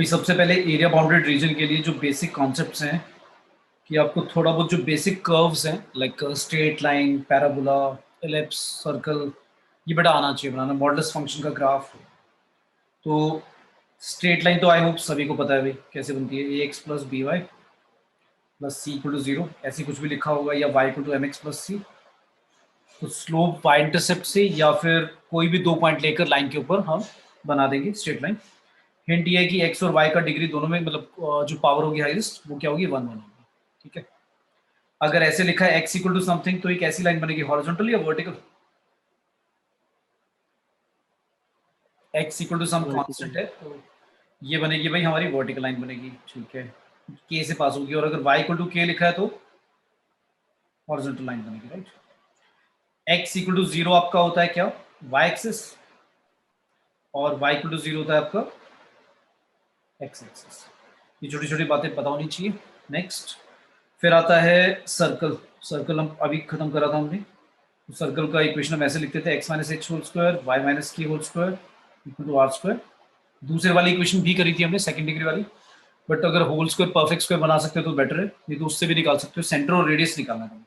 भाई सबसे पहले एरिया बाउंडेड रीजन के लिए जो बेसिक कॉन्सेप्ट्स हैं कि आपको थोड़ा बहुत जो बेसिक कर्व्स हैं like straight line, parabola, ellipse, circle, ये बेटा आना चाहिए बनाना। मॉडुलस फंक्शन का ग्राफ, तो स्ट्रेट लाइन तो आई होप सभी को पता है भाई कैसे बनती है, a x plus b y plus c equal to zero, ऐसी कुछ भी लिखा होगा, या y equal to m x plus c. तो स्लोप वाई इंटरसेप्ट से या फिर कोई भी दो पॉइंट लेकर लाइन के ऊपर हम बना देंगे स्ट्रेट लाइन। हिंट ये है कि एक्स और वाई का डिग्री दोनों में मतलब जो पावर होगी हाईएस्ट वो क्या होगी, वन वन होगी। ठीक है, अगर ऐसे लिखा है एक्स इक्वल टू समथिंग तो एक ऐसी लाइन बनेगी हॉरिजॉन्टल या vertical, X equal to some constant है तो ये बनेगी भाई हमारी वर्टिकल लाइन बनेगी। ठीक है, के से पास होगी, और अगर वाई इक्वल टू के लिखा है तो हॉरिजॉन्टल लाइन बनेगी। Right, X equal to zero आपका होता है क्या, वाई एक्सिस, और वाई इक्वल टू जीरो होता है आपका एक्स एक्सिस। ये छोटी छोटी बातें पता होनी चाहिए। नेक्स्ट फिर आता है सर्कल। सर्कल हम अभी खत्म करा था हमने। तो सर्कल का इक्वेशन हम ऐसे लिखते थे, x minus h whole square y minus k whole square equal to r square. दूसरे वाली इक्वेशन भी करी थी हमने, सेकंड डिग्री वाली, बट अगर होल स्क्वायर परफेक्ट स्क्वायर बना सकते हो तो बेटर है, नहीं तो उससे भी निकाल सकते हो। सेंटर और रेडियस निकालना है,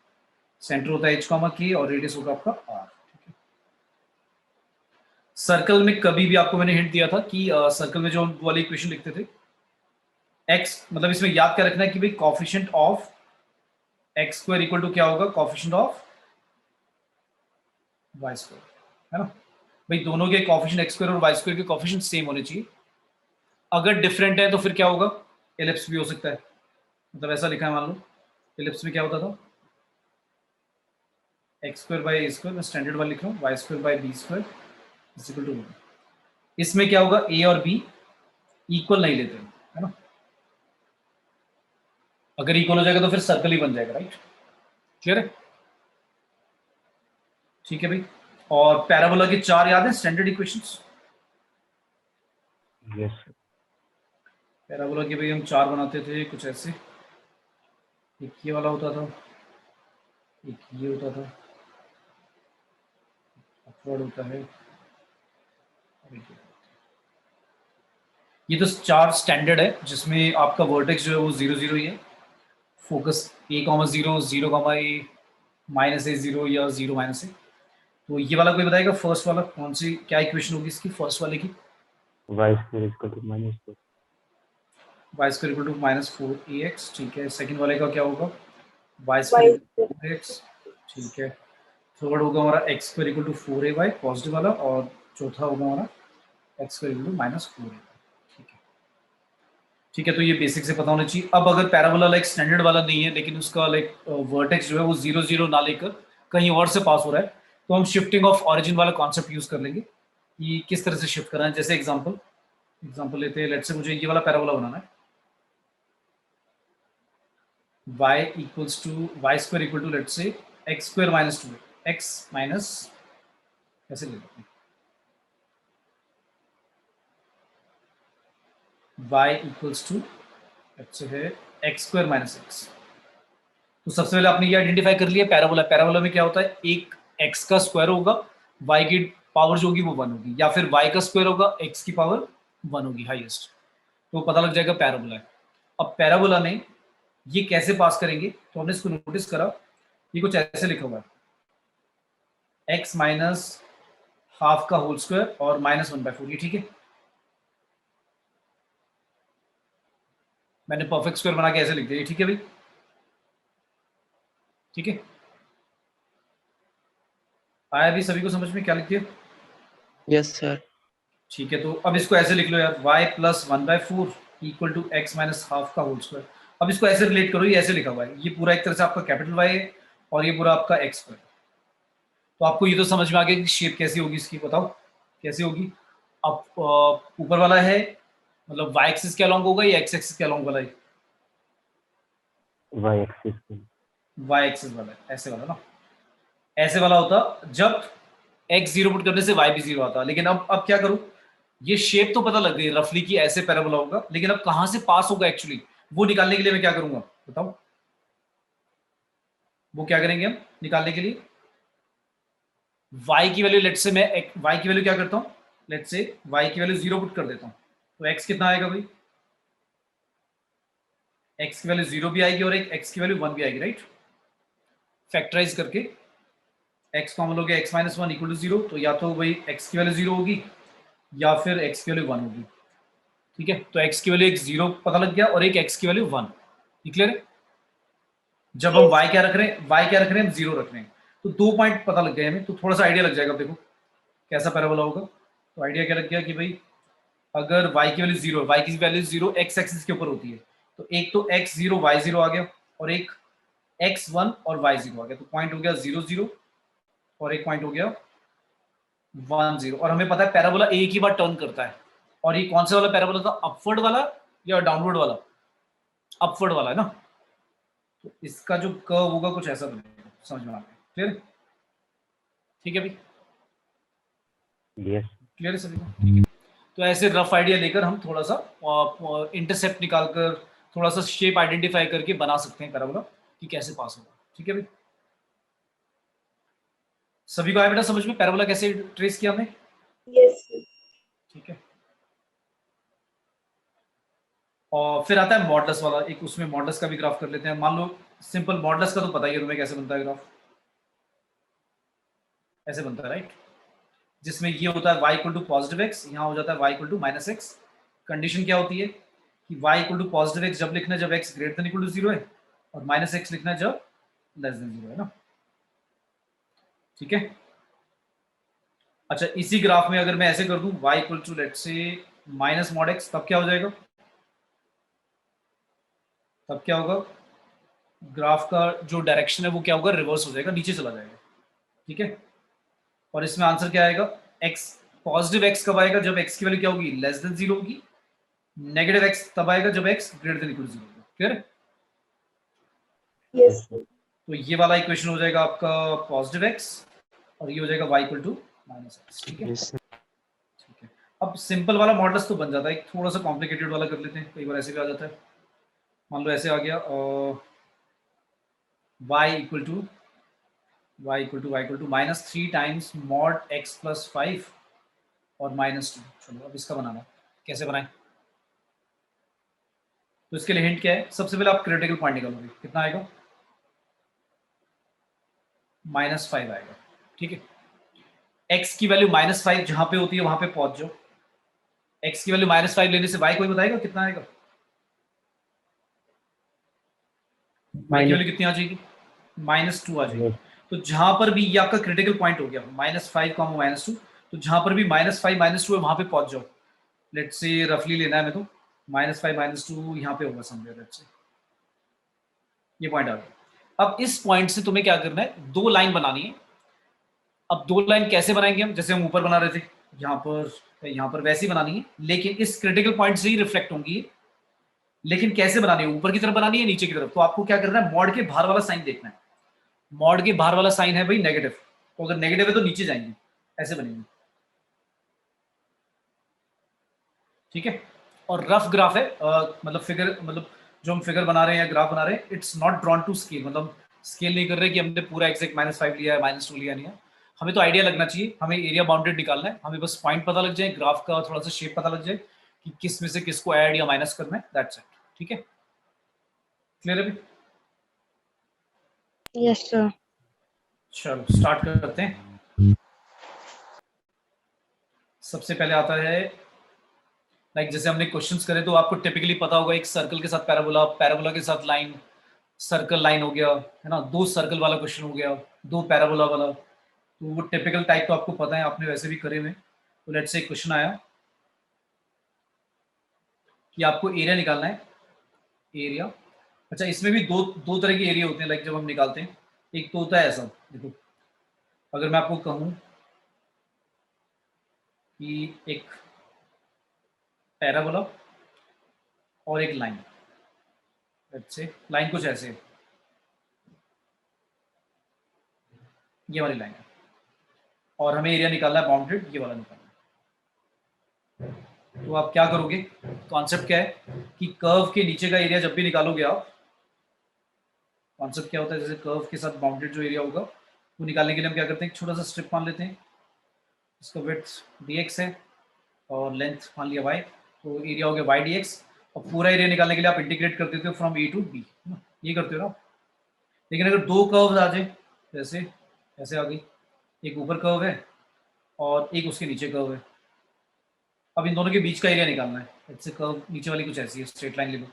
सेंटर होता है एच कॉमा के और रेडियस होगा आपका आर। सर्कल में कभी भी आपको मैंने हिंट दिया था कि सर्कल में जो वाली इक्वेशन लिखते थे, एक्स मतलब इसमें याद क्या रखना है कि भाई coefficient of X square equal to क्या होगा, कॉफिशिएंट ऑफ वाई स्क्वायर, है ना भाई। दोनों के कॉफिशिएंट एक्स स्क्वायर और वाई स्क्वायर के कॉफिशिएंट सेम होने चाहिए। अगर डिफरेंट है तो फिर क्या होगा, एलिप्स भी हो सकता है। मतलब ऐसा लिखा है, मान लो एलिप्स में क्या होता था, X square by A square, मैं स्टैंडर्ड वाला लिख रहा हूँ, Y square by B square is equal to 1। इसमें क्या होगा, ए और बी इक्वल नहीं लेते हैं, है ना। अगर इक्वल हो जाएगा तो फिर सर्कल ही बन जाएगा। राइट, क्लियर है। ठीक है भाई, और पैराबोला के चार याद है स्टैंडर्ड इक्वेशंस। यस पैराबोला के भाई हम चार बनाते थे कुछ ऐसे, एक ये वाला होता था, एक ये होता था, अपवर्ड होता है, ये तो चार स्टैंडर्ड है जिसमें आपका वर्टेक्स जो है वो जीरो जीरो ही है। फोकस ए कॉमा जीरो, जीरो कॉमा ए, माइनस ए जीरो या जीरो माइनस ए। तो ये वाला कोई बताएगा फर्स्ट वाला कौन सी क्या इक्वेशन होगी इसकी, फर्स्ट वाले की। Y square equal to minus four, y square equal to minus four a x. ठीक है, सेकंड वाले का क्या होगा, y square equal to x. ठीक है, थर्ड होगा हमारा x square equal to four a y positive वाला, और चौथा होगा हमारा x square equal to minus four a. ठीक है, ठीक है, तो ये बेसिक से पता होना चाहिए। अब अगर पैराबोला लाइक स्टैंडर्ड वाला नहीं है लेकिन उसका लाइक वर्टेक्स जो है वो जीरो जीरो ना लेकर कहीं और से पास हो रहा है, तो हम शिफ्टिंग ऑफ ऑरिजिन वाला कॉन्सेप्ट यूज कर लेंगे कि किस तरह से शिफ्ट करना है। जैसे एग्जांपल लेते हैं, लेट्स से मुझे ये वाला पैराबोला बनाना है, y equals to Y square equal to let's say X square minus two X minus, कैसे ले लेते हैं, y इक्वल्स टू लेट्स से है एक्स स्क्वायर माइनस एक्स। तो सबसे पहले आपने ये आइडेंटिफाई कर लिया पैराबोला। पैराबोला में क्या होता है, एक x का स्क्वायर होगा, y की पावर जो होगी वो वन होगी, या फिर y का स्क्वायर होगा, x की पावर वन होगी हाईएस्ट, तो पता लग जाएगा पैराबोला है। अब पैराबोला में ये कैसे पास करेंगे, तो हमने इसको नोटिस करा, ये कुछ ऐसे लिखा हुआ है, x माइनस हाफ का होल स्क्वायर और माइनस वन बाय फोर, ये ठीक है। मैंने परफेक्ट स्क्वायर बना के ऐसे लिख दिया, ये ठीक है भाई, ठीक है। आया भी सभी को समझ में क्या लिख दिया? Yes sir. ठीक है, तो अब इसको ऐसे लिख लो यार, y plus one by four equal to X minus half का होल स्क्वायर। अब इसको ऐसे रिलेट करो, ये ऐसे लिखा हुआ है, ये पूरा एक तरह से आपका कैपिटल Y है और ये पूरा आपका एक्स स्क्वायर। तो आपको ये तो समझ में आ गया कि शेप कैसी होगी इसकी, बताओ कैसी होगी। अब ऊपर वाला है मतलब y एक्सिस के अलोंग होगा या x एक्सिस के अलोंग वाला है, वाई एक्सिस y एक्सिस वाला है, ऐसे वाला ना, ऐसे वाला होता जब x जीरो पुट करने से y भी जीरो आता। लेकिन अब क्या करूं, ये शेप तो पता लग गई रफली कि ऐसे पैराबोला होगा, लेकिन अब कहां से पास होगा एक्चुअली वो निकालने के लिए मैं क्या करूंगा बताओ, वो क्या करेंगे हम निकालने के लिए, y की वैल्यू लेट्स से मैं y की वैल्यू क्या करता हूं, लेट्स से y की वैल्यू जीरो पुट कर देता हूं, तो x कितना आएगा भाई, एक्स की वैल्यू 0 भी आएगी और एक एक्स की वैल्यू 1 भी आएगी, राइट। फैक्टराइज करके एक्स कॉमन हो गया, एक्स माइनस 1 इक्वल टू 0, तो या तो वही एक्स की वैल्यू 0 होगी या फिर एक्स की वैल्यू 1 होगी, ठीक है। तो एक्स की वैल्यू एक 0 पता लग गया और एक एक्स की वैल्यू 1, क्लियर है। जब हम y क्या रख रहे हैं, y क्या रख रहे हैं, हम 0 रख रहे हैं, तो 2 पॉइंट पता लग गए हमें, तो थोड़ा सा आइडिया लग जाएगा। देखो कैसा पैराबोला होगा, तो आइडिया क्या लग गया कि भाई अगर y की वैल्यू 0, y की वैल्यू 0 x एक्सिस के ऊपर होती है, तो एक तो x 0 y 0 आ गया और एक x 1 और y 0 आ गया, तो पॉइंट हो गया 0 0 और एक पॉइंट हो गया 1 0। और हमें पता है पैराबोला एक ही बार टर्न करता है, और ये कौन सा वाला पैराबोला था, अपवर्ड वाला या डाउनवर्ड वाला, अपवर्ड वाला है ना। तो इसका जो कर्व होगा कुछ ऐसा बनेगा, समझ में आ गया, क्लियर, ठीक है भाई, Yes. क्लियर है सभी को, ठीक है। तो ऐसे रफ आइडिया लेकर हम थोड़ा सा इंटरसेप्ट निकालकर थोड़ा सा शेप आइडेंटिफाई करके बना सकते हैं पैराबोला कि कैसे पास होगा, ठीक है भाई। सभी को आया बेटा समझ में पैराबोला कैसे ट्रेस किया हमने, यस ठीक है। और फिर आता है मॉडलस वाला, एक उसमें मॉडलस का भी ग्राफ कर लेते हैं। मान लो सिंपल मॉडलस का तो पता ही है तुम्हें कैसे बनता है ग्राफ, ऐसे बनता है, राइट। जिसमें ये होता है y equal to positive X, यहाँ हो जाता है y equal to minus X. Condition क्या होती है कि y equal to positive x जब लिखना है जब x greater than equal to 0 है, और माइनस एक्स लिखना है जब लेस देन 0 है ना, ठीक है। अच्छा, इसी ग्राफ में अगर मैं ऐसे कर दूं y equal to let's say minus mod X, तब क्या हो जाएगा, तब क्या होगा, ग्राफ का जो डायरेक्शन है वो क्या होगा, रिवर्स हो जाएगा, नीचे चला जाएगा, ठीक है। और इसमें आंसर क्या आएगा, x पॉजिटिव x कब आएगा, जब x की वैल्यू क्या होगी, लेस देन 0 होगी। नेगेटिव x तब आएगा जब x greater than equal to 0 होगा, क्लियर है। यस तो ये वाला इक्वेशन हो जाएगा आपका पॉजिटिव x और ये हो जाएगा y equal to minus X, ठीक है, Yes, sir. ठीक है। अब सिंपल वाला मॉडल्स तो बन जाता है, एक थोड़ा सा कॉम्प्लिकेटेड वाला कर लेते हैं, कई बार ऐसे भी आ जाता है। मान लो ऐसे आ गया y equal to minus 3 times mod x plus 5 और माइनस 2। चलो अब इसका बनाना कैसे बनाएं, तो इसके लिए हिंट क्या है, सबसे पहले आप क्रिटिकल पॉइंट निकालोगे, कितना आएगा, -5 आएगा, ठीक है। x की वैल्यू -5 जहां पे होती है वहां पे पहुंच जाओ। x की वैल्यू -5 लेने से y कोई बताएगा कितना आएगा, y की वैल्यू कितनी आ जाएगी, -2 आ जाएगी। तो जहां पर भी ये आपका क्रिटिकल पॉइंट हो गया -5 -2, तो जहां पर भी -5 -2 है वहां पे पहुंच जाओ। लेट्स से रफली लेना है मैं, तो -5 -2 यहाँ पे होगा समवेयर, लेट्स से ये पॉइंट आ गया। अब इस पॉइंट से तुम्हें क्या करना है, दो लाइन बनानी है। अब दो लाइन कैसे बनाएंगे हम, जैसे हम ऊपर बना रहे थे, यहाँ पर वैसी बनानी है, लेकिन इस क्रिटिकल पॉइंट से ही रिफ्लेक्ट होंगी। लेकिन कैसे बनानी है, ऊपर की तरफ बनानी है नीचे की तरफ, तो आपको क्या करना है, मॉड के बाहर वाला साइन देखना है। मॉड के बाहर वाला साइन है भाई नेगेटिव, तो अगर नेगेटिव है तो नीचे जाएंगे, ऐसे बनेंगे, ठीक है। और रफ ग्राफ है, मतलब फिगर, मतलब जो हम फिगर बना रहे हैं या ग्राफ बना रहे हैं, it's not drawn to scale, मतलब स्केल नहीं कर रहे कि हमने पूरा एग्जैक्ट -5 लिया है, -2 लिया नहीं है। हमें तो आइडिया लगना चाहिए, हमें एरिया बाउंडेड निकालना है, हमें बस पॉइंट पता लग जाए, ग्राफ का थोड़ा सा शेप पता लग जाए कि किस में से किसको ऐड या माइनस करना है, दैट्स इट, ठीक है, क्लियर है। यस सर चलो स्टार्ट करते हैं। सबसे पहले आता है लाइक जैसे हमने क्वेश्चंस करे, तो आपको टिपिकली पता होगा एक सर्कल के साथ पैराबोला, पैराबोला के साथ लाइन, सर्कल लाइन हो गया है ना, दो सर्कल वाला क्वेश्चन हो गया, दो पैराबोला वाला, तो वो टिपिकल टाइप तो आपको पता है, आपने वैसे भी करे हुए। तो लेट्स से क्वेश्चन आया कि आपको एरिया निकालना है, एरिया। अच्छा, इसमें भी दो दो तरह के एरिया होते हैं, लाइक जब हम निकालते हैं, एक तो होता है ऐसा, देखो अगर मैं आपको कहूँ कि एक पैराबोला और एक लाइन, लेट्स से लाइन कुछ ऐसे है, ये वाली लाइन है, और हमें एरिया निकालना है बाउंडेड, ये वाला निकालना है। तो आप क्या करोगे, कॉन्सेप्ट क्या है कि कर्व के नीचे का एरिया जब भी निकालोगे आप, कॉन्सेप्ट क्या होता है, जैसे कर्व के साथ बाउंडेड जो एरिया होगा वो निकालने के लिए हम क्या करते हैं, एक छोटा सा स्ट्रिप मान लेते हैं, इसका विड्थ dx है और लेंथ मान लिया y, तो एरिया हो गया y dx। और पूरा एरिया निकालने के लिए आप इंटीग्रेट कर देते हो फ्रॉम ए टू बी, ये करते हो ना। लेकिन अगर दो कर्व्स आ जाए, जैसे ऐसे आ गई, एक ऊपर कर्व है और एक उसके नीचे कर्व है, अब इन दोनों के बीच का एरिया निकालना है। ऐसे कर्व नीचे वाली कुछ ऐसी है, स्ट्रेट लाइन ले लो।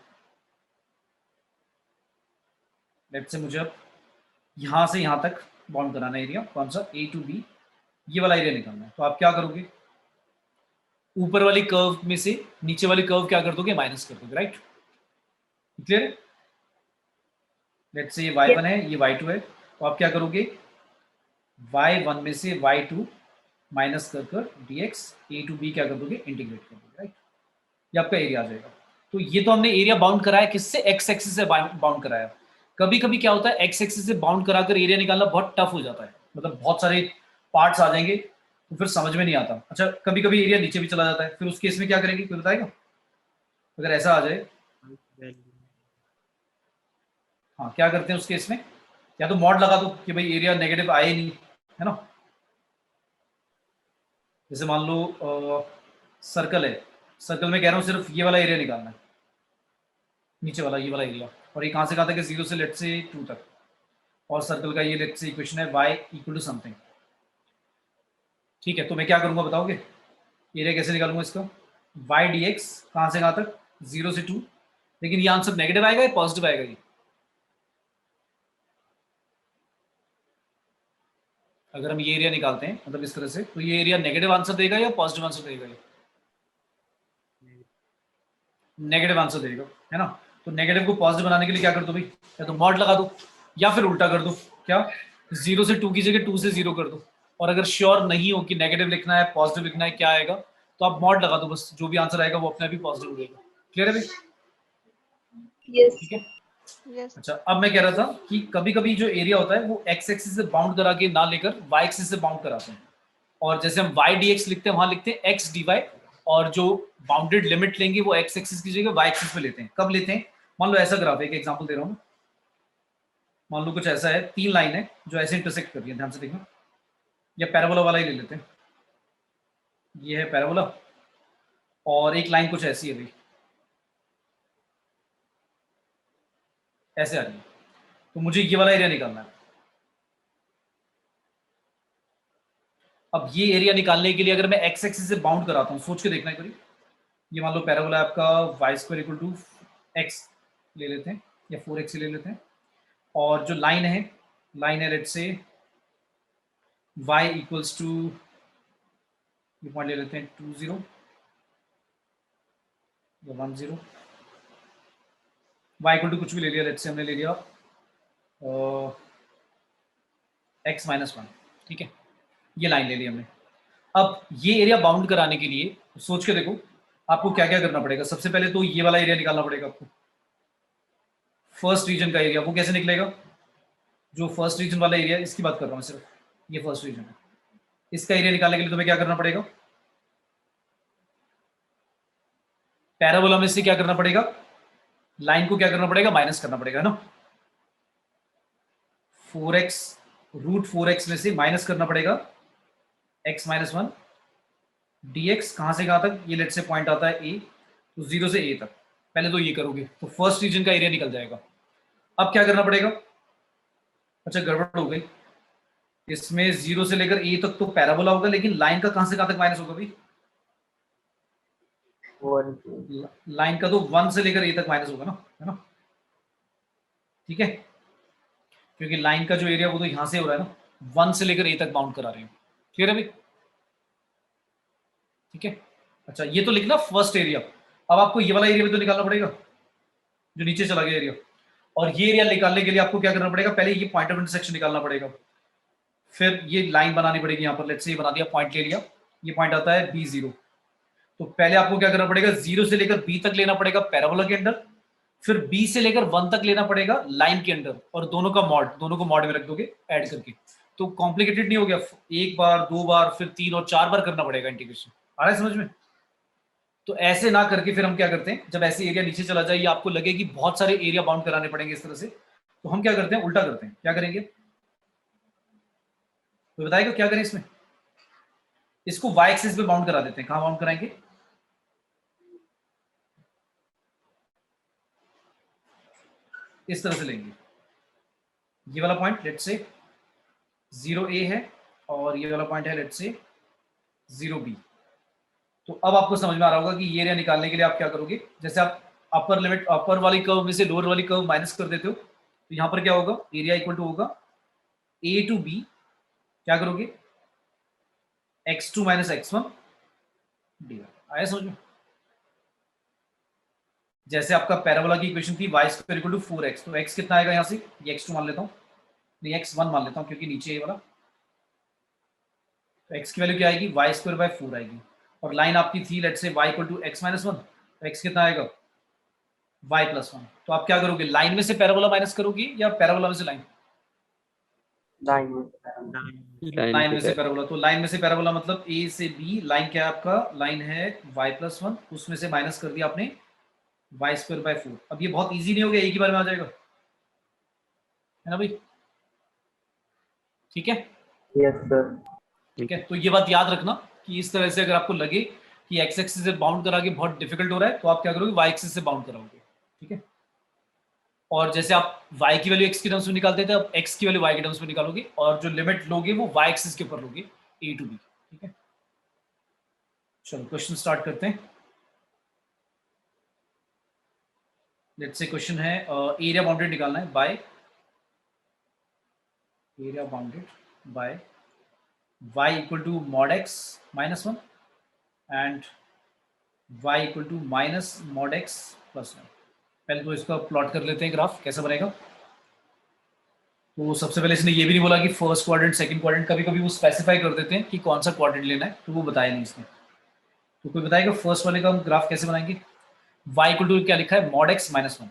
लेट्स से मुझे अब यहाँ से यहाँ तक बाउंड कराना है एरिया, कौन सा, ए टू बी, ये वाला एरिया निकालना है। तो आप क्या करोगे, ऊपर वाली कर्व में से नीचे वाली कर्व क्या कर दोगे, माइनस कर दोगे, राइट। क्लियर है। लेट्स से ये y1 है, ये y2 है, तो आप क्या करोगे, y1 में से y2 माइनस कर कर dx a टू b क्या कर दोगे, इंटीग्रेट कर दोगे, राइट। ये आपका एरिया आ जाएगा। तो ये तो हमने एरिया बाउंड कराया किससे, x एक्सिस से बाउंड कराया। कभी कभी क्या होता है, x एक्सिस से बाउंड कराकर एरिया निकालना बहुत टफ हो जाता है, मतलब बहुत सारे पार्ट्स आ जाएंगे तो फिर समझ में नहीं आता। अच्छा, कभी कभी एरिया नीचे भी चला जाता है, फिर उस केस में क्या करेंगे, कोई बताएगा। अगर ऐसा आ जाए, हाँ क्या करते हैं उस केस में, या तो मॉड लगा दो कि भाई एरिया नेगेटिव आए ही नहीं, है ना। जैसे मान लो सर्कल है, सर्कल में कह रहा हूँ सिर्फ ये वाला एरिया निकालना है, नीचे वाला ये वाला एरिया, और ये कहाँ से कहाँ तक है, 0 से लेट से 2 तक, और सर्कल का ये लेट से इक्वेशन है y इक्वल टू समथिंग। ठीक है, तो मैं क्या करूँगा बताओगे, एरिया कैसे निकालूंगा इसका, y dx कहाँ से कहाँ तक, 0 से 2, लेकिन ये आंसर नेगेटिव आएगा या पॉजिटिव आएगा, ये अगर हम ये एरिया निकालते हैं मतलब इस तरह से, तो ये एरिया नेगेटिव आंसर देगा या पॉजिटिव आंसर देगा, ये नेगेटिव आंसर देगा, है ना। तो नेगेटिव को पॉजिटिव बनाने के लिए क्या कर दो भाई, या तो मॉड लगा दो या फिर उल्टा कर दो, क्या 0 से 2 की जगह 2 से 0 कर दो। और अगर श्योर नहीं हो कि नेगेटिव लिखना है पॉजिटिव लिखना है क्या आएगा, तो आप मॉड लगा दो, बस जो भी आंसर आएगा वो अपने आप ही पॉजिटिव हो जाएगा। क्लियर है भाई। यस ठीक है। यस अच्छा, अब मैं कह रहा था कि कभी कभी जो एरिया होता है वो एक्स एक्सिस से बाउंड करा के ना लेकर वाई एक्सिस से बाउंड कराते हैं, और जैसे हम वाई डी एक्स लिखते हैं वहां लिखते हैं एक्स डी वाई, और जो बाउंडेड लिमिट लेंगे वो एक्स एक्सिस की जगह वाई एक्सिस पे लेते हैं। कब लेते हैं, मान लो ऐसा ग्राफ है, एक एग्जांपल दे रहा हूँ, मान लो कुछ ऐसा है, 3 लाइन है जो ऐसे इंटरसेक्ट कर रही है, ध्यान से देखना, या पैराबोला वाला ही ले लेते हैं, ये है पैराबोला, और एक लाइन कुछ ऐसी है भाई, ऐसे आ रही है, तो मुझे ये वाला एरिया निकालना है। अब ये एरिया निकालने के लिए अगर मैं एक्स एक्सिस से बाउंड कराता हूँ, सोच के देखना एक बारी, ये मान लो पैराबोला आपका Y square equal to X ले लेते हैं, या 4x ले लेते हैं, और जो लाइन है let's say y equals to, ये पॉइंट ले लेते हैं 2 0 या 1 0, y इक्वल टू कुछ भी ले लिया, लेट्स से हमने ले लिया x माइनस 1, ठीक है, ये लाइन ले ली हमने। अब ये एरिया बाउंड कराने के लिए सोच के देखो आपको क्या क्या करना पड़ेगा। सबसे पहले तो ये वाला एरिया निकालना पड़ेगा आपको, फर्स्ट रीजन का एरिया। वो कैसे निकलेगा, जो फर्स्ट रीजन वाला एरिया, इसकी बात कर रहा हूँ सिर्फ, ये फर्स्ट रीजन है, इसका एरिया निकालने के लिए तुम्हें क्या करना पड़ेगा, पैराबोला में से क्या करना पड़ेगा, लाइन को क्या करना पड़ेगा, माइनस करना पड़ेगा, है ना। 4x रूट 4x में से माइनस करना पड़ेगा x माइनस 1 dx, कहां से कहां तक, ये लेट से पॉइंट आता है a, तो 0 से a तक, पहले तो ये करोगे तो फर्स्ट रीजन का एरिया निकल जाएगा। अब क्या करना पड़ेगा, अच्छा गड़बड़ हो गई, इसमें 0 से लेकर a तक तो पैराबोला होगा, लेकिन लाइन का कहां से कहां तक माइनस होगा भाई, लाइन का तो 1 से लेकर a तक माइनस होगा ना, है ना। ठीक है, क्योंकि लाइन का जो एरिया वो तो यहां से हो रहा है ना, 1 से लेकर a तक बाउंड करा रही हूँ। क्लियर है भाई, ठीक है। अच्छा, ये तो लिखना फर्स्ट एरिया। अब आपको ये वाला एरिया भी तो निकालना पड़ेगा, जो नीचे चला गया एरिया, और ये एरिया निकालने के लिए आपको क्या करना पड़ेगा, पहले ये पॉइंट ऑफ इंटरसेक्शन निकालना पड़ेगा, फिर ये लाइन बनानी पड़ेगी यहाँ पर, लेट्स से ये बना दिया, पॉइंट ले लिया, ये पॉइंट आता है B0, तो पहले आपको क्या करना पड़ेगा, 0 से लेकर B तक लेना पड़ेगा पैराबोला के अंदर, फिर B से लेकर 1 तक लेना पड़ेगा लाइन के अंदर, और दोनों का मॉड, दोनों को मॉड में रख दोगे ऐड करके, तो कॉम्प्लिकेटेड नहीं हो गया, एक बार, 2 बार, फिर 3 और 4 बार करना पड़ेगा इंटीग्रेशन। आ रहा है समझ में। तो ऐसे ना करके फिर हम क्या करते हैं, जब ऐसे एरिया नीचे चला जाए या आपको लगे कि बहुत सारे एरिया बाउंड कराने पड़ेंगे इस तरह से, तो हम क्या करते हैं, उल्टा करते हैं। क्या करेंगे, तो बताएगा क्या करें इसमें, इसको y एक्सिस पे बाउंड करा देते हैं। कहां बाउंड कराएंगे, इस तरह से लेंगे। ये वाला पॉइंट लेट्स से 0A है और ये वाला पॉइंट है लेट्स से 0B। तो अब आपको समझ में आ रहा होगा कि ये एरिया निकालने के लिए आप क्या करोगे। जैसे आप अपर लिमिट, अपर वाली कर्व में से लोअर वाली कर्व माइनस कर देते हो, तो यहाँ पर क्या होगा, एरिया इक्वल टू होगा A टू B, क्या करोगे, x2 माइनस x1 dy। आया समझ में? जैसे आपका पैराबोला की इक्वेशन थी y square equal to 4x, तो x कितना आएगा यहाँ से, ये x2 मान लेता हूँ, नहीं x1 मान लेता हूँ क्योंकि नीचे ये वाला, तो x की वैल्यू क्या आएगी, y स्क्वायर बाय 4 आएगी। और लाइन आपकी थी let's say y equal to x minus 1, तो x कितना आएगा, y प्लस 1। तो आप क्या करोगे, लाइन में से पैराबोला माइनस करोगे या पैराबोला में से लाइन? लाइन में से पैराबोला। तो लाइन में से पैराबोला मतलब a से b, लाइन क्या है आपका, लाइन है y प्लस 1, उसमें से माइनस कर दिया आपने y स्क्वायर बाय 4। अब ये बहुत इजी नहीं हो गया, एक ही बार में आ जाएगा, है ना भाई? ठीक है, यस सर। ठीक है। तो ये बात याद रखना कि इस तरह से अगर आपको लगे कि एक्स एक्सिस से बाउंड करा के बहुत डिफिकल्ट हो रहा है, तो आप क्या करोगे, वाई एक्सिस से बाउंड कराओगे, ठीक है। और जैसे आप y की वैल्यू x की टर्म्स में निकालते थे, अब x की वैल्यू y के टर्म्स में निकालोगे, और जो लिमिट लोगे वो y एक्सिस के ऊपर लोगे, a टू b, ठीक है। चलो क्वेश्चन स्टार्ट करते हैं। लेट्स से क्वेश्चन है एरिया बाउंडेड निकालना है by, area bounded by y equal to mod x minus 1 and y equal to minus mod x plus 1। पहले तो इसका प्लॉट कर लेते हैं, ग्राफ कैसा बनेगा। तो सबसे पहले इसने ये भी नहीं बोला कि फर्स्ट क्वाड्रेंट सेकंड क्वाड्रेंट, कभी कभी वो स्पेसिफाई कर देते हैं कि कौन सा क्वाड्रेंट लेना है, तो वो बताया नहीं इसने। तो कोई बताएगा फर्स्ट वाले का हम ग्राफ कैसे बनाएंगे। y इक्वल टू क्या लिखा है, mod x minus 1,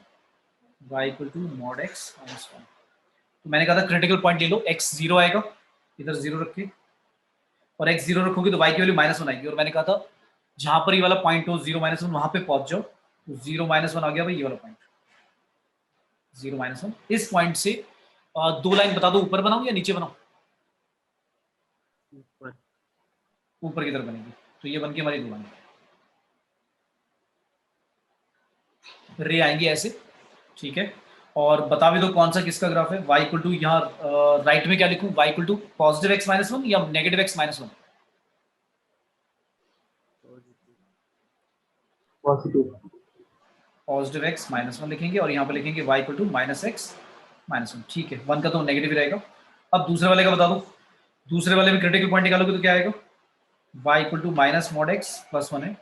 y equal to mod x minus 1। तो मैंने कहा था क्रिटिकल पॉइंट ले लो, x 0 आएगा, इधर 0 रख के, और x 0 रखोगे तो y की वैल्यू माइनस 1 आएगी। और मैंने कहा था जहां पर ये वाला पॉइंट हो 0 माइनस 1, वहां पे पहुंच जाओ। तो 0 माइनस 1 आ गया भाई, ये वाला पॉइंट 0 माइनस 1। इस पॉइंट से दो लाइन बता दो, ऊपर बनाऊं या नीचे बनाऊं? ऊपर की तरफ बनेगी, तो ये बन के हमारी दो लाइन रे आएंगी ऐसे, ठीक है। और बता भी दो कौन सा किसका ग्राफ है। y इक्वल टू यहाँ राइट में क्या लिखूं, y equal to positive x minus 1 या negative x minus 1? Positive. Positive x minus 1 लिखेंगे, और यहाँ पे लिखेंगे y equal to minus x minus 1, ठीक है। 1 का तो नेगेटिव ही रहेगा। अब दूसरे वाले का बता दो, दूसरे वाले में क्रिटिकल पॉइंट निकालोगे तो क्या आएगा, y equal to minus mod x plus 1 है,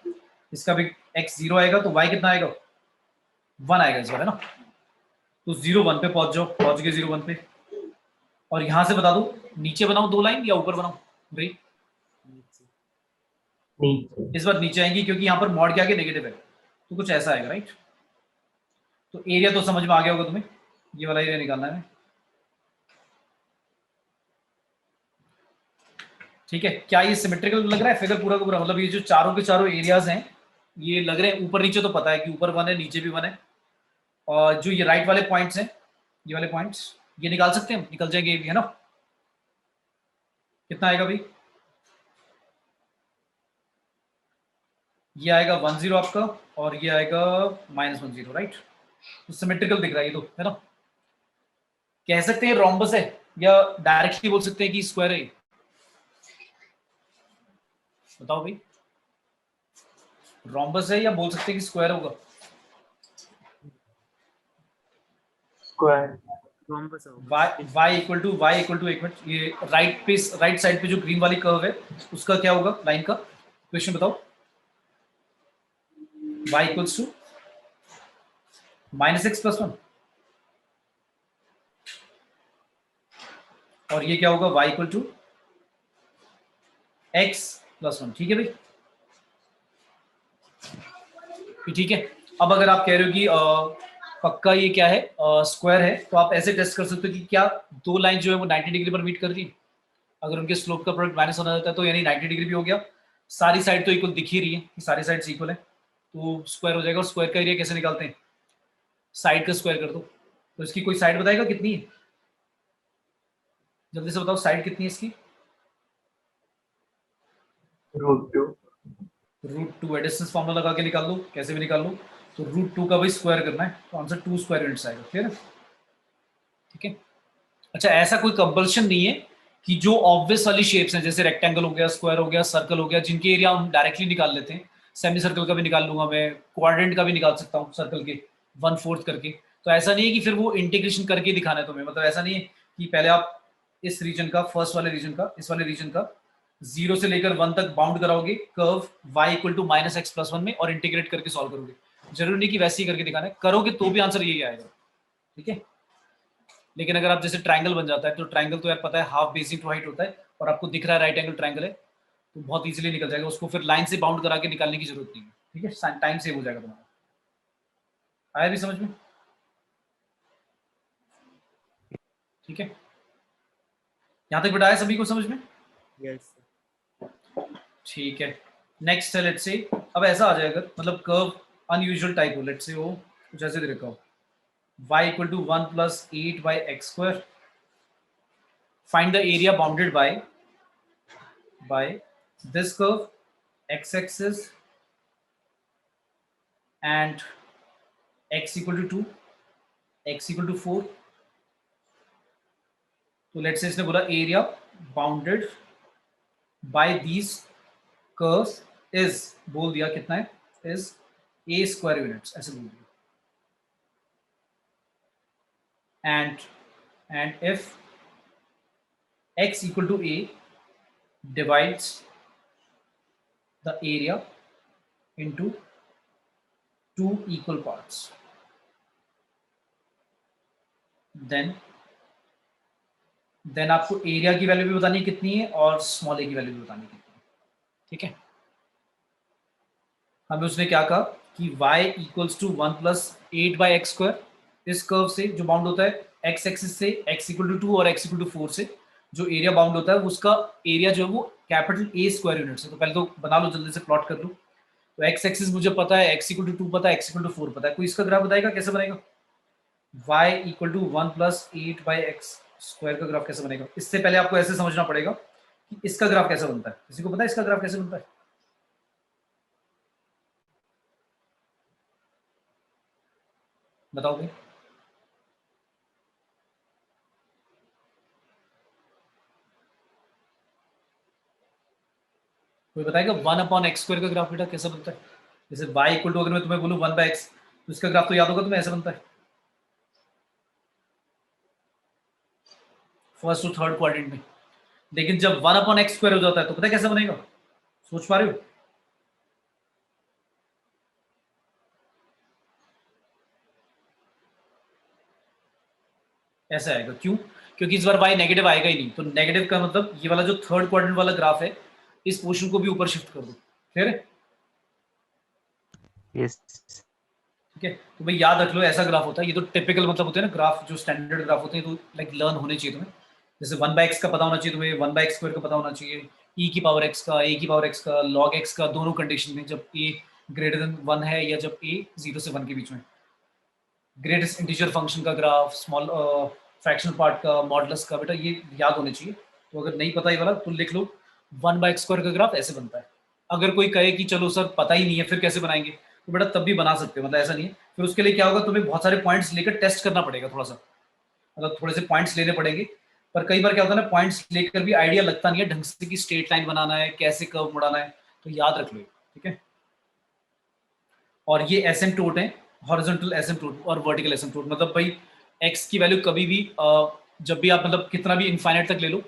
इसका भी x 0 आएगा, तो y कितना आएगा, 1 आएगा इस बार, है ना। तो 0 1 पे पहुंच जाओ, पहुंच गए 0 1 पे। और यहां से बता दो नीचे बनाओ दो लाइन या ऊपर बनाओ भाई। नीचे। इस बार नीचे आएंगी क्योंकि यहाँ पर मॉड क्या आगे नेगेटिव है, तो कुछ ऐसा आएगा, राइट। तो एरिया तो समझ में आ गया होगा तुम्हें, ये वाला एरिया निकालना है, ठीक है। क्या ये सिमेट्रिकल लग रहा है फिगर पूरा का पूरा, मतलब ये जो चारों के चारों एरियाज हैं ये लग रहे हैं ऊपर नीचे, तो पता है कि ऊपर 1 है नीचे भी 1 है। और जो ये राइट वाले पॉइंट्स हैं, ये वाले पॉइंट्स ये निकाल सकते हैं, निकल जाएंगे ये भी, है ना। कितना आएगा भाई, ये आएगा 1 0 आपका, और ये आएगा माइनस 1 0, राइट। तो सिमेट्रिकल दिख रहा है ये, तो है ना। कह सकते हैं रोम्बस है, या डायरेक्टली बोल सकते हैं कि स्क्वायर है, बताओ भाई। रोम्बस है या बोल सकते हैं कि स्क्वायर होगा? स्क्वायर। y इक्वल टू एक मिनट, ये राइट पे, राइट साइड पे जो ग्रीन वाली कर्व है उसका क्या होगा, लाइन का क्वेश्चन बताओ। y equals to minus x plus 1, और ये क्या होगा, y equal to x plus 1, ठीक है भाई, ठीक है। अब अगर आप कह रहे हो कि पक्का ये क्या है, स्क्वायर है, तो आप ऐसे टेस्ट कर सकते हो कि क्या दो लाइन जो है वो 90 डिग्री पर मीट कर रही है। अगर उनके स्लोप का प्रोडक्ट माइनस होना जाता है तो यानी 90 डिग्री भी हो गया, सारी साइड तो इक्वल दिख ही रही है कि सारी साइड इक्वल है, तो स्क्वायर हो जाएगा। और स्क्वायर का एरिया कैसे निकालते हैं, साइड का स्क्वायर कर दो। तो इसकी कोई साइड बताएगा कितनी है, जल्दी से बताओ साइड कितनी है इसकी। √2। √2 है, डिस्टेंस फॉर्मूला लगा के निकाल लो, कैसे भी निकाल लो। तो √2 का भी स्क्वायर करना है, तो आंसर 2 स्क्वायर यूनिट्स आएगा, क्लियर है। ठीक है। अच्छा, ऐसा कोई कंपल्शन नहीं है कि जो ऑब्वियस वाली शेप्स हैं, जैसे रेक्टेंगल हो गया, स्क्वायर हो गया, सर्कल हो गया, जिनके एरिया हम डायरेक्टली निकाल लेते हैं, सेमी सर्कल का भी निकाल लूंगा मैं, क्वाड्रेंट का भी निकाल सकता हूँ सर्कल के 1/4 करके, तो ऐसा नहीं है कि फिर वो इंटीग्रेशन करके दिखाना है तुम्हें, मतलब ऐसा नहीं है कि पहले आप इस रीजन का, फर्स्ट वाले रीजन का, इस वाले रीजन का 0 से लेकर 1 तक बाउंड कराओगे कर्व y = -x+1 में और इंटीग्रेट करके सॉल्व करोगे। जरूरी नहीं कि वैसे ही करके दिखाना है, करोगे तो भी आंसर यही आएगा, ठीक है। लेकिन अगर आप जैसे ट्रायंगल बन जाता है, तो ट्रायंगल तो यार पता है हाफ बेसिक टू हाइट होता है, और आपको दिख रहा है राइट एंगल ट्रायंगल है, तो बहुत इजीली निकल जाएगा, उसको फिर लाइन से बाउंड करा के निकालने की जरूरत नहीं है, ठीक है, टाइम सेव हो जाएगा तुम्हारा। आया भी समझ में? ठीक है, यहाँ तक बेटा आया सभी को समझ में? यस ठीक है, नेक्स्ट है, लेट्स से अब ऐसा आ जाएगा, मतलब कर्व अनयूजुअल टाइप हो, लेट्स से वो कुछ ऐसे दे रखा हो, y = 1 + 8/x², find the area bounded by this curve, x-axis and x = 2, x = 4। तो लेट्स से इसने बोला area bounded bye these curves is, बोल दिया कितना है, इज a स्क्वायर यूनिट्स, ऐसे बोल दिया, and if x = a divides the area into 2 equal parts, then आपको एरिया की वैल्यू भी बतानी है कितनी है और स्मॉल ए की वैल्यू भी बतानी है कितनी है, ठीक है। हमें उसने क्या कहा कि y = 1 + 8/x², इस कर्व से जो बाउंड होता है x एक्सिस से, x = 2 और x = 4 से जो एरिया बाउंड होता है, उसका एरिया जो है वो कैपिटल A स्क्वायर यूनिट से, तो पहले तो बना लो, जल्दी से प्लॉट कर लो। तो x एक्सिस मुझे पता है, x = 2 पता है, x = 4 पता है, कोई इसका ग्राफ बताएगा कैसे बनेगा? y = 1 + 8/x² का ग्राफ कैसे बनेगा? इससे पहले आपको ऐसे समझना पड़ेगा कि इसका ग्राफ कैसे बनता है। किसी को पता है इसका ग्राफ कैसे बनता है? बताओगे? कोई बताएगा 1/x² का ग्राफ बेटा कैसे बनता है? जैसे y = अगर मैं तुम्हें बोलूं 1/x, तो इसका ग्राफ तो याद होगा तुम्हें, ऐसे बनता है, फर्स्ट टू थर्ड क्वाड्रेंट में। लेकिन जब 1/x² हो जाता है तो पता है कैसे बनेगा? सोच पा रहे हो? ऐसा आएगा, क्यों? क्योंकि इस बार y नेगेटिव आएगा ही नहीं, तो नेगेटिव का मतलब ये वाला जो थर्ड क्वाड्रेंट वाला ग्राफ है, इस पोर्शन को भी ऊपर शिफ्ट कर दो, क्लियर है? यस ठीक है, तो भाई याद रख लो ऐसा ग्राफ होता है, ये तो टिपिकल मतलब होते हैं ना ग्राफ, जो स्टैंडर्ड ग्राफ होते हैं, तो लाइक लर्न होने चाहिए तुम्हें। जैसे 1/x का पता होना चाहिए तुम्हें, 1/x² का पता होना चाहिए, e⁻x का, a⁻x का, log x का, दोनों कंडीशन में, जब a > 1 है या जब a 0 से 1 के बीच में, ग्रेटेस्ट इंटीजर फंक्शन का ग्राफ, स्मॉल फ्रैक्शनल पार्ट का, मॉडुलस का, बेटा ये याद होने चाहिए। तो अगर नहीं पता ये वाला तो लिख लो, 1/x² का ग्राफ ऐसे बनता है। अगर कोई कहे कि चलो सर पता ही नहीं है फिर कैसे बनाएंगे, तो बेटा तब भी बना सकते हो, मतलब ऐसा नहीं है। फिर उसके लिए क्या होगा, तुम्हें बहुत सारे पॉइंट्स लेकर टेस्ट करना पड़ेगा थोड़ा सा, मतलब थोड़े से पॉइंट्स लेने पड़ेंगे। पर कई बार क्या होता है ना, पॉइंट्स लेकर भी आइडिया लगता नहीं है ढंग से कि स्ट्रेट लाइन बनाना है, कैसे कर्व मुड़ाना है, तो याद रख लो, ठीक है। और ये एसिम्प्टोट है, हॉरिजॉन्टल एसिम्प्टोट और वर्टिकल एसिम्प्टोट, मतलब भाई x की वैल्यू कभी भी जब भी आप मतलब कितना भी इनफाइनाइट तक ले लो,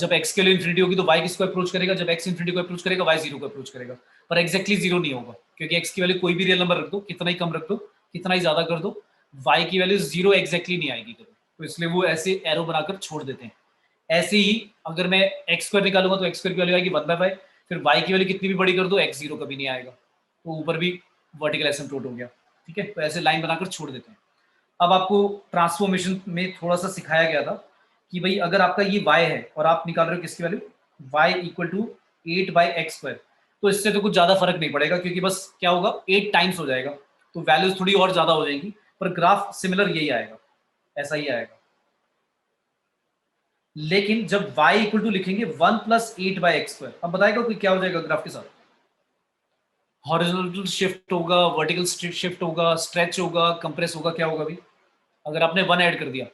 जब x के लिए इन्फिनिटी होगी तो y किसको अप्रोच करेगा, जब x इन्फिनिटी को अप्रोच करेगा y 0 को अप्रोच करेगा, पर एग्जैक्टली 0 नहीं होगा, क्योंकि x की वैल्यू कोई भी रियल नंबर रख दो, कितना ही कम रख दो, कितना ही ज्यादा कर दो, y की वैल्यू 0 एग्जैक्टली नहीं आएगी कभी, तो इसलिए वो ऐसे एरो बनाकर छोड़ देते हैं। ऐसे ही अगर मैं x² निकालूंगा तो x² की वैल्यू आएगी 1/5, फिर y की वैल्यू कितनी भी बड़ी कर दो x 0 कभी नहीं आएगा, तो ऊपर भी वर्टिकल एसिम्प्टोट हो गया, ठीक है। तो ऐसे लाइन बनाकर छोड़ देते हैं। अब आपको ट्रांसफॉर्मेशन में थोड़ा सा सिखाया गया था कि भाई अगर आपका ये y है और आप निकाल रहे हो किसकी वैल्यू, y = 8/x², तो इससे तो कुछ ज्यादा फर्क नहीं पड़ेगा, क्योंकि बस क्या होगा 8 टाइम्स हो जाएगा, तो वैल्यूज थोड़ी और ज्यादा हो जाएंगी, पर ग्राफ सिमिलर यही आएगा, ऐसा ही आएगा। लेकिन जब y = लिखेंगे 1 + 8/x², अब बताएगा कोई क्या हो जाएगा ग्राफ के साथ? हॉरिजॉन्टल शिफ्ट होगा, वर्टिकल शिफ्ट होगा, स्ट्रेच होगा, कंप्रेस होगा, क्या होगा? भी अगर आपने 1 ऐड कर दिया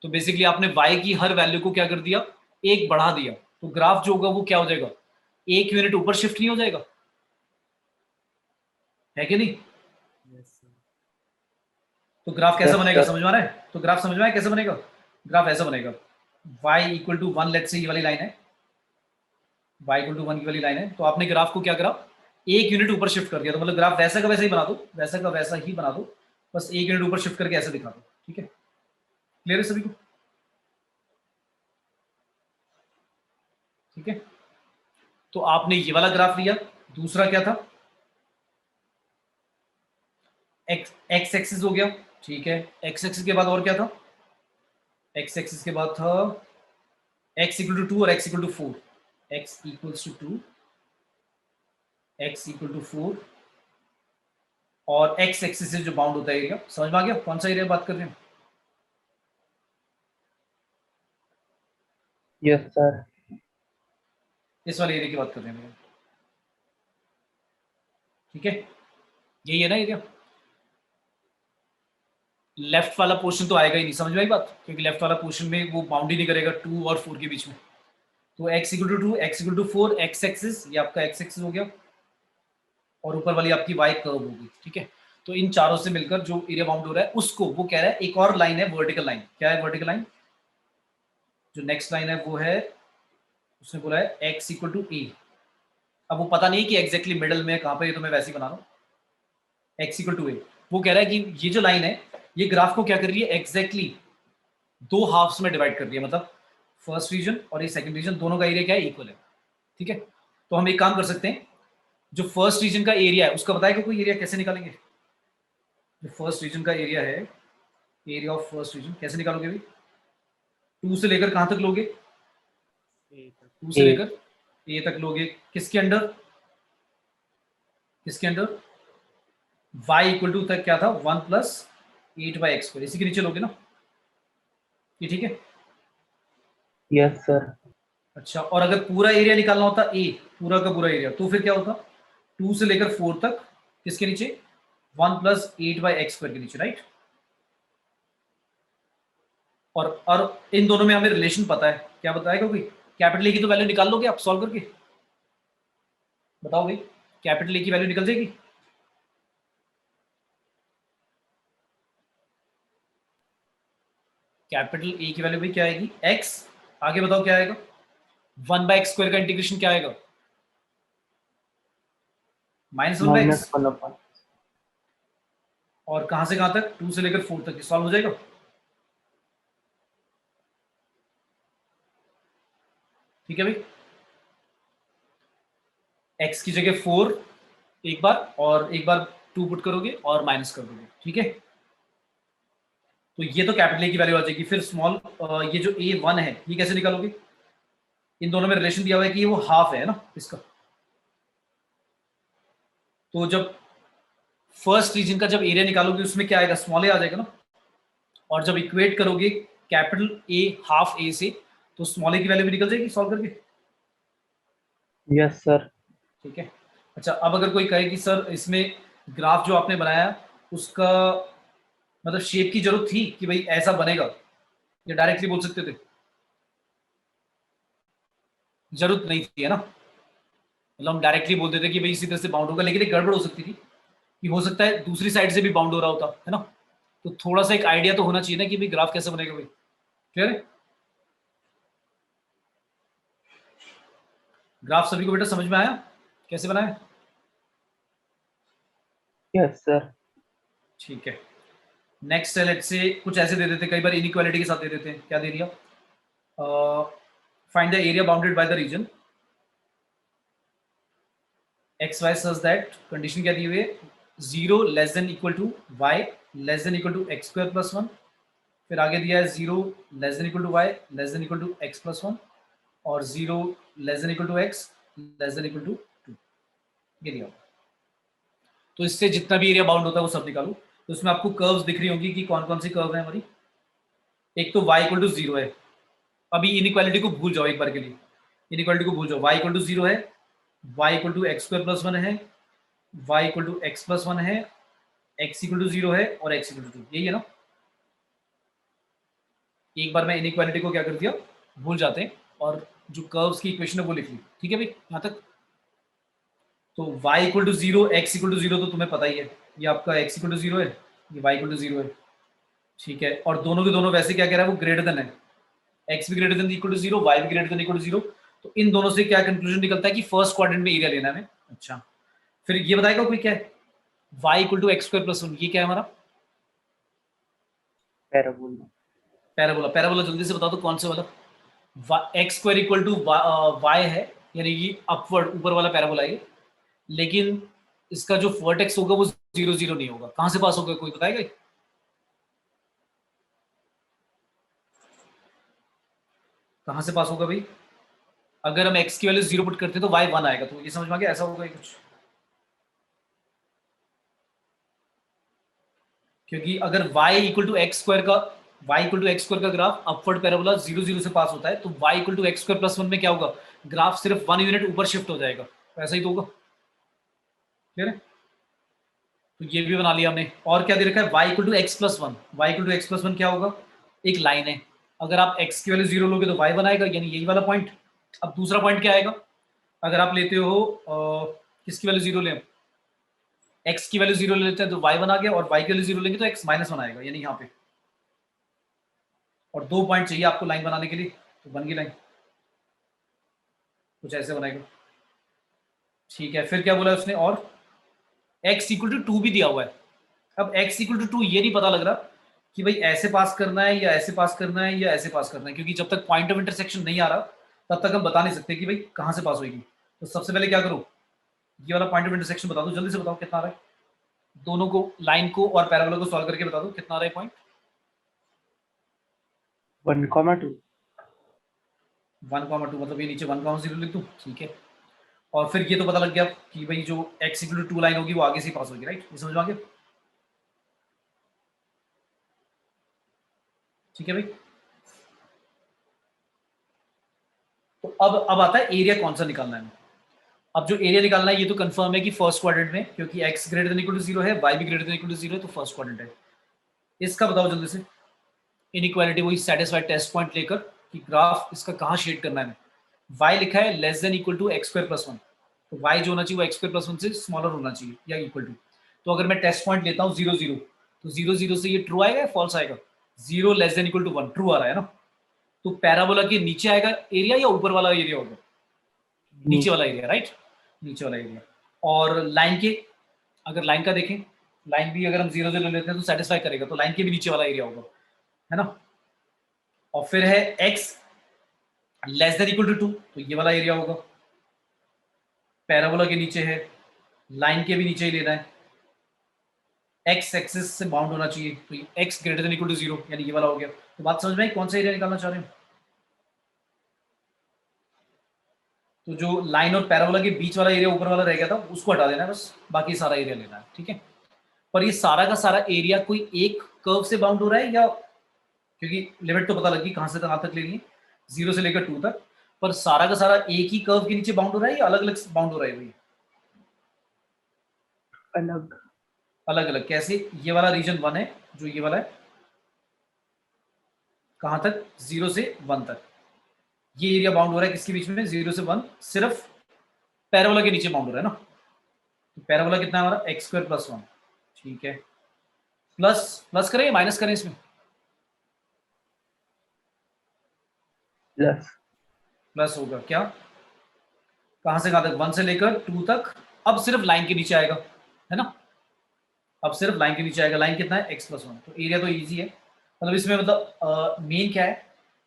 तो बेसिकली आपने y की हर वैल्यू को क्या कर दिया, एक बढ़ा दिया, तो ग्राफ जो होगा वो क्या हो जाएगा, एक यूनिट ऊपर शिफ्ट नहीं हो जाएगा, है कि नहीं? तो ग्राफ कैसा Yes, बनेगा, sir. समझ में आ रहा है? तो ग्राफ समझ में आया कैसे बनेगा? ग्राफ ऐसा बनेगा, y equal to 1, let's say ये वाली लाइन है, y इक्वल टू 1 की वाली लाइन है, तो आपने ग्राफ को क्या करा, एक यूनिट ऊपर शिफ्ट कर दिया, तो मतलब ग्राफ वैसा का वैसा ही बना दो, वैसा का वैसा ही बना दो, बस एक यूनिट ऊपर शिफ्ट करके ऐसे दिखा दो, ठीक है? क्लियर है सभी को? ठीक है, तो आपने ये वाला ग्राफ लिया, दूसरा क्या था, एक्स एक्सिस हो गया, ठीक है? एक्स एक्सिस के बाद और क्या था, एक्स एक्सिस के बाद था x इक्वल टू 2 और x equal to 4, x equals to 2, x equal to 4, और x एक्सिस से जो बाउंड होता है एरिया, समझ में आ गया कौन सा एरिया बात कर रहे हैं? Yes, sir. इस वाले एरिया की बात कर रहे हैं भैया, ठीक है? यही है ना एरिया, लेफ्ट वाला पोर्शन तो आएगा ही नहीं, समझ में आई बात, क्योंकि लेफ्ट वाला पोर्शन में वो बाउंड ही नहीं करेगा 2 और 4 के बीच में, तो x equal to 2, x equal to 4, x axis, ये आपका x एक्सिस हो गया, और ऊपर वाली आपकी y कर्व होगी, ठीक है? तो इन चारों से मिलकर जो एरिया बाउंड हो रहा है उसको वो कह रहा है, एक और लाइन है वर्टिकल लाइन, क्या है वर्टिकल लाइन, जो नेक्स्ट लाइन है वो है, उसने बोला है x इक्वल टू a, अब वो पता नहीं कि एग्जैक्टली मिडल में कहां पे, ये तो मैं वैसे ही बना रहा हूं, x इक्वल टू a, वो कह रहा है कि ये जो लाइन है ये ग्राफ को क्या कर रही है, एग्जैक्टली दो हाफ्स में डिवाइड कर रही है, मतलब फर्स्ट रीजन और ये सेकंड रीजन दोनों का एरिया क्या है, इक्वल है, ठीक है? तो हम एक काम कर सकते हैं, जो फर्स्ट रीजन का एरिया है उसका बताएगा कोई एरिया, कैसे निकालेंगे? जो फर्स्ट रीजन का एरिया है, एरिया ऑफ फर्स्ट रीजन कैसे निकालोगे भाई? 2 से लेकर कहां तक लोगे, 2 से A. लेकर a तक लोगे, किसके अंडर, किसके अंडर, y इक्वल टू तक क्या था, 1 प्लस 8/x², इसी के नीचे लोगे ना, ये ठीक है? Yes, sir. अच्छा, और अगर पूरा एरिया निकालना होता a, पूरा का पूरा एरिया, तो फिर क्या होता, 2 से लेकर 4 तक किसके नीचे, 1 प्लस 8/x² के नीचे, राइट? और इन दोनों में हमें रिलेशन पता है, क्या बताएगा कोई? कैपिटल ए की तो वैल्यू निकाल लोगे आप सॉल्व करके, बताओ भाई, कैपिटल ए की वैल्यू निकल जाएगी? कैपिटल ए की वैल्यू भी क्या आएगी, x, आगे बताओ क्या आएगा, 1/x² का इंटीग्रेशन क्या आएगा, -1/x, Minus 1 upon. और कहां से कहां तक, 2 से लेकर 4 तक सॉल्व हो जाएगा, ठीक है भाई? x की जगह 4 एक बार, और एक बार 2 पुट करोगे और माइनस कर दोगे, ठीक है? तो ये तो कैपिटल ए की वैल्यू आ जाएगी, फिर स्मॉल ये जो a1 है ये कैसे निकालोगे, इन दोनों में रिलेशन दिया हुआ है कि ये वो हाफ है ना इसका, तो जब फर्स्ट रीजन का जब एरिया निकालोगे उसमें क्या आएगा, स्मॉल ए आ जाएगा ना, और जब इक्वेट करोगे कैपिटल ए हाफ ए से, तो स्मॉल ए की वैल्यू भी निकल जाएगी सॉल्व करके, Yes, sir. ठीक है? अच्छा, अब अगर कोई कहे कि सर इसमें ग्राफ जो आपने बनाया उसका मतलब शेप की जरूरत थी कि भाई ऐसा बनेगा, या डायरेक्टली बोल सकते थे, जरूरत नहीं थी, है ना? मतलब हम डायरेक्टली बोल देते कि भाई इसी तरह से बाउंड होगा, लेकिन एक गड़बड़ हो सकती थी कि हो सकता है दूसरी साइड से भी बाउंड हो रहा होता है ना, तो थोड़ा सा एक आइडिया तो होना चाहिए ना कि भाई ग्राफ कैसे बनेगा भाई, क्लियर है? ग्राफ सभी को बेटा समझ में आया कैसे बनाया? Yes, sir. ठीक है, नेक्स्ट है, लेट्स से कुछ ऐसे दे देते, कई बार इनइक्वालिटी के साथ दे देते हैं, क्या दे दिया, find the area bounded by the region X Y such that, condition क्या दी हुई है, 0 less than equal to Y less than equal to x² plus 1, फिर आगे दिया है 0 less than equal to Y less than equal to x plus 1, और 0 less than equal to x less than equal to 2, ये दिया। तो इससे जितना भी एरिया बाउंड होता है वो सब निकालो, तो इसमें आपको कर्व्स दिख रही होंगी कि कौन कौन सी कर्व है हमारी, एक तो y इक्वल टू 0 है, अभी इनइक्वालिटी को भूल जाओ एक बार के लिए, इनइक्वालिटी को भूल जाओ, y इक्वल टू 0 है, y equal to x² plus 1 है, y equal to x plus 1 है, x इक्वल टू 0 है, और x इक्वल टू 2, यही है ना? एक बार मैं इनइक्वालिटी को क्या कर दिया, भूल जाते हैं, और जो कर्व्स की इक्वेशन है वो लिख ली। ठीक है भाई यहाँ तक? तो y equal to zero, X equal to zero तो तुम्हें पता ही है, ये आपका x इक्वल टू जीरो है, ये y इक्वल टू जीरो है। ठीक है, और दोनों के दोनों वैसे क्या कह रहा है, वो ग्रेटर देन है, x भी greater than equal to zero, y भी greater than equal to zero. तो इन दोनों से क्या कंक्लूजन निकलता है कि फर्स्ट क्वाड्रेंट में एरिया लेना है हमें। अच्छा, फिर ये बताएगा कोई क्या है, y equal to x square plus one, ये क्या है हमारा? पैराबोला। पैराबोला। पैराबोला जल्दी से बता दो कौन से वाला? X square equal to Y है, यानी कि अपवर्ड ऊपर वाला पैराबोला है, लेकिन इसका जो वर्टेक्स होगा वो जीरो जीरो नहीं होगा। कहां से पास होगा, कोई बताएगा? कहां से पास होगा भाई? अगर हम x की वैल्यू जीरो पुट करते हैं तो y वन आएगा, तो ये समझ में आ गया, ऐसा होगा कुछ। क्योंकि अगर y equal to x square का graph upward parabola zero zero से पास होता है, तो y equal to x square plus one में क्या होगा, ग्राफ सिर्फ वन यूनिट ऊपर शिफ्ट हो जाएगा। तो ऐसा ही तो होगा, क्लियर है? तो ये भी बना लिया हमने। और क्या दे रखा है, y equal to X plus one. Y equal to X plus one क्या होगा, एक लाइन है, अगर आप x की वैल्यू जीरो लोगे तो y वन आएगा, यानी यही वाला पॉइंट। अब दूसरा पॉइंट क्या आएगा, अगर आप लेते हो किसकी वैल्यू जीरो लें, x की वैल्यू जीरो ले लेते हैं तो y वन आ गया, और y की वैल्यू जीरो लेंगे तो x माइनस वन आएगा, यानी यहाँ पे। और दो पॉइंट चाहिए आपको लाइन बनाने के लिए, तो बन गई लाइन, कुछ ऐसे बनाएगा। ठीक है, फिर क्या बोला उसने, और x इक्वल टू टू भी दिया हुआ है। अब x इक्वल टू टू ये नहीं पता लग रहा कि भाई ऐसे पास करना है या ऐसे पास करना है या ऐसे पास करना है, क्योंकि जब तक पॉइंट ऑफ इंटरसेक्शन नहीं आ रहा तब तक हम बता नहीं सकते कि भाई कहाँ से पास होगी। तो सबसे पहले क्या करो, ये वाला पॉइंट ऑफ इंटरसेक्शन बता दो, जल्दी से बताओ कितना आ रहा है, दोनों को, लाइन को और पैराबोला को सॉल्व करके बता दो कितना आ रहा है पॉइंट। 1,2। 1,2 मतलब ये नीचे 1,0 लिख दूं, ठीक है। और फिर ये तो पता लग गया कि भाई जो x equal to two line होगी वो आगे से ही पास होगी, राइट? ये समझ में आ गया? ठीक है भाई। तो अब आता है एरिया कौन सा निकालना है। अब जो एरिया निकालना है ये तो कंफर्म है कि फर्स्ट क्वाड्रेंट में, क्योंकि x greater than equal to zero है, y भी greater than equal to zero है, तो फर्स्ट क्वाड्रेंट है। इसका बताओ जल्दी से, इनइक्वालिटी वही सेटिस्फाइड टेस्ट पॉइंट लेकर कि ग्राफ इसका कहाँ शेड करना है। y लिखा है less than equal to x square plus one, तो y जो होना चाहिए वो एक्स स्क्वायर प्लस वन से स्मॉलर होना चाहिए या इक्वल टू। तो अगर मैं टेस्ट पॉइंट लेता हूँ जीरो जीरो, तो जीरो जीरो से ये ट्रू आएगा या फॉल्स आएगा? Zero less than equal to one, true आ रहा है ना। तो पैराबोला के नीचे आएगा एरिया या ऊपर वाला एरिया होगा? नीचे वाला एरिया, राइट? नीचे वाला एरिया। और लाइन के, अगर लाइन का देखें, लाइन भी अगर हम जीरो जीरो लेते हैं तो सेटिस्फाई करेगा, तो लाइन के भी नीचे वाला एरिया होगा, है ना। और फिर है x less than equal to two, तो ये वाला एरिया होगा। पैराबोला के नीचे है, लाइन के भी नीचे ही लेना है, x एक्सिस से बाउंड होना चाहिए, तो x greater than equal to zero, यानी ये वाला हो गया। तो बात समझ में आई कौन सा एरिया निकालना चाह रहे हैं? तो जो लाइन और पैराबोला के बीच वाला एरिया ऊपर वाला रह गया था उसको हटा देना है बस, बाकी सारा एरिया लेना है, ठीक है। पर ये सारा का सारा एरिया कोई एक कर्व से बाउंड हो रहा है, या क्योंकि लिमिट तो पता लगी कहां से कहां तक लेनी है, जीरो से लेकर टू तक, पर सारा का सारा एक ही कर्व के नीचे बाउंड हो रहा है या अलग अलग बाउंड हो रहा है भाई? अलग अलग अलग कैसे? ये वाला रीजन वन है, जो ये वाला है, कहां तक, जीरो से वन तक। ये एरिया बाउंड हो रहा है किसके बीच में, जीरो से वन, सिर्फ पैराबोला के नीचे बाउंड हो रहा है ना। तो पैराबोला कितना है हमारा, एक्स स्क्वायर प्लस वन, ठीक है। प्लस प्लस करें या माइनस करें इसमें? प्लस। प्लस होगा क्या, कहां से कहां तक, वन से लेकर टू तक। अब सिर्फ लाइन के नीचे आएगा, है ना। अब सिर्फ लाइन के नीचे आएगा, लाइन कितना है, एक्स प्लस वन। तो एरिया तो ईजी है, मतलब इसमें मतलब मेन क्या है,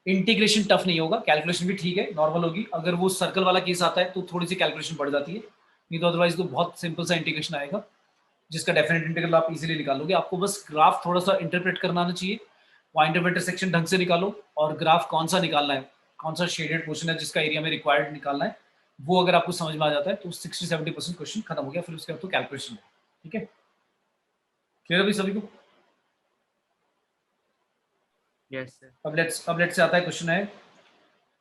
इंटीग्रेशन टफ नहीं होगा, कैलकुलेशन भी ठीक है, नॉर्मल होगी। अगर वो सर्कल वाला केस आता है तो थोड़ी सी कैलकुलेशन बढ़ जाती है, नहीं तो अदरवाइज तो बहुत सिंपल सा इंटीग्रेशन आएगा, जिसका डेफिनेट इंटीग्रल आप इजीली निकाल लोगे। आपको बस ग्राफ थोड़ा सा इंटरप्रेट करना आना चाहिए, पॉइंट ऑफ इंटरसेक्शन ढंग से निकालो, और ग्राफ कौन सा निकालना है, कौन सा शेडेड पोर्शन है जिसका एरिया में रिक्वायर्ड निकालना है, वो अगर आपको समझ में आ जाता है तो 60-70% क्वेश्चन खत्म हो गया। फिर उसके बाद तो कैलकुलेशन है, ठीक है। क्लियर अभी सभी को? Yes, sir. अब लेट्स से आता है क्वेश्चन है,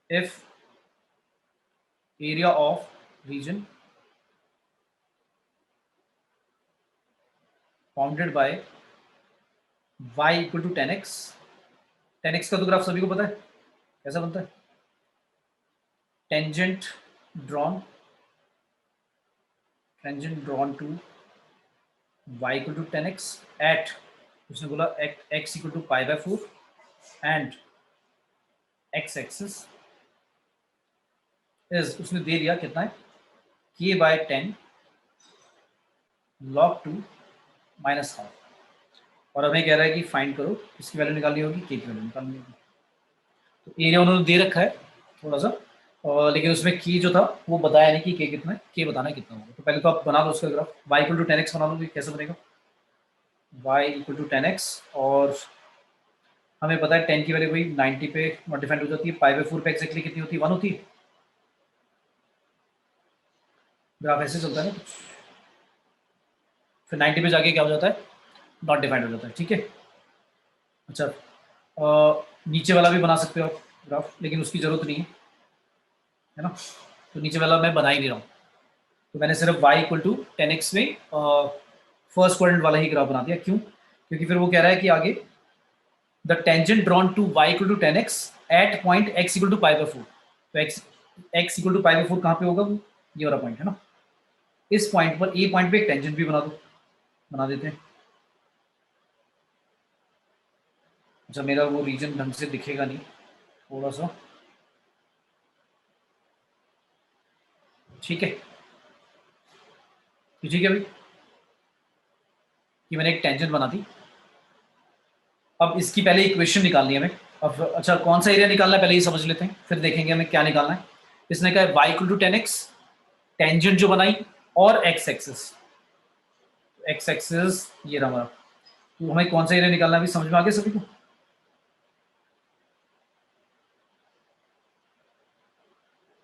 if area of region bounded by y equal to 10x 10x का तो ग्राफ सभी को पता है कैसा बनता है। Tangent drawn to y equal to 10x at, उसने बोला x equal to pi by 4 and x axis is, उसने दे दिया कितना है k by 10 log 2 minus half, और हमें कह रहा है कि फाइंड करो, इसकी वैल्यू निकालनी होगी, k की वैल्यू निकालनी होगी। तो एरिया उन्होंने दे रखा है थोड़ा सा, लेकिन उसमें की जो था वो बताया नहीं कि k कितना है, k बताना है कितना होगा। तो पहले तो आप बना लो उसका graph, y equal to 10x बना लो, कैसे बनेगा y इक्वल टू 10x, और हमें पता है 10 की वैल्यू वही 90 पे मल्टीफाइड हो जाती है, पाई बाय 4 पे एक्जैक्टली कितनी होती है, 1 होती है। ग्राफ ऐसे चलता है ना, फिर 90 पे जाके क्या हो जाता है, नॉट डिफाइंड हो जाता है, ठीक है। अच्छा, नीचे वाला भी बना सकते हो आप ग्राफ, लेकिन उसकी जरूरत नहीं है ना, तो नीचे वाला मैं बना ही नहीं रहा हूँ, तो मैंने सिर्फ y इक्वल टू 10x में फर्स्ट क्वाड्रेंट वाला ही ग्राफ बना दिया। क्यों? क्योंकि फिर वो कह रहा है कि आगे the tangent drawn to y equal to 10x at point x equal to pi by 4, तो x equal to pi by 4 कहाँ पे होगा, वो ये वाला पॉइंट है ना, इस पॉइंट पर a पॉइंट पे एक टेंजेंट भी बना देते हैं। अच्छा, मेरा वो रीजन ढंग से दिखेगा नहीं, थोड़ा सा, ठीक है, ठीक है भाई, कि मैंने एक टेंजेंट बना दी। अब इसकी पहले इक्वेशन निकालनी है हमें। अब अच्छा, कौन सा एरिया निकालना है पहले ये समझ लेते हैं, फिर देखेंगे हमें क्या निकालना है। इसने कहा y equal to 10x, tangent जो बनाई, और x एक्सिस ये रहा हमारा, तो हमें कौन सा एरिया निकालना है अभी समझ में आ गया सभी को।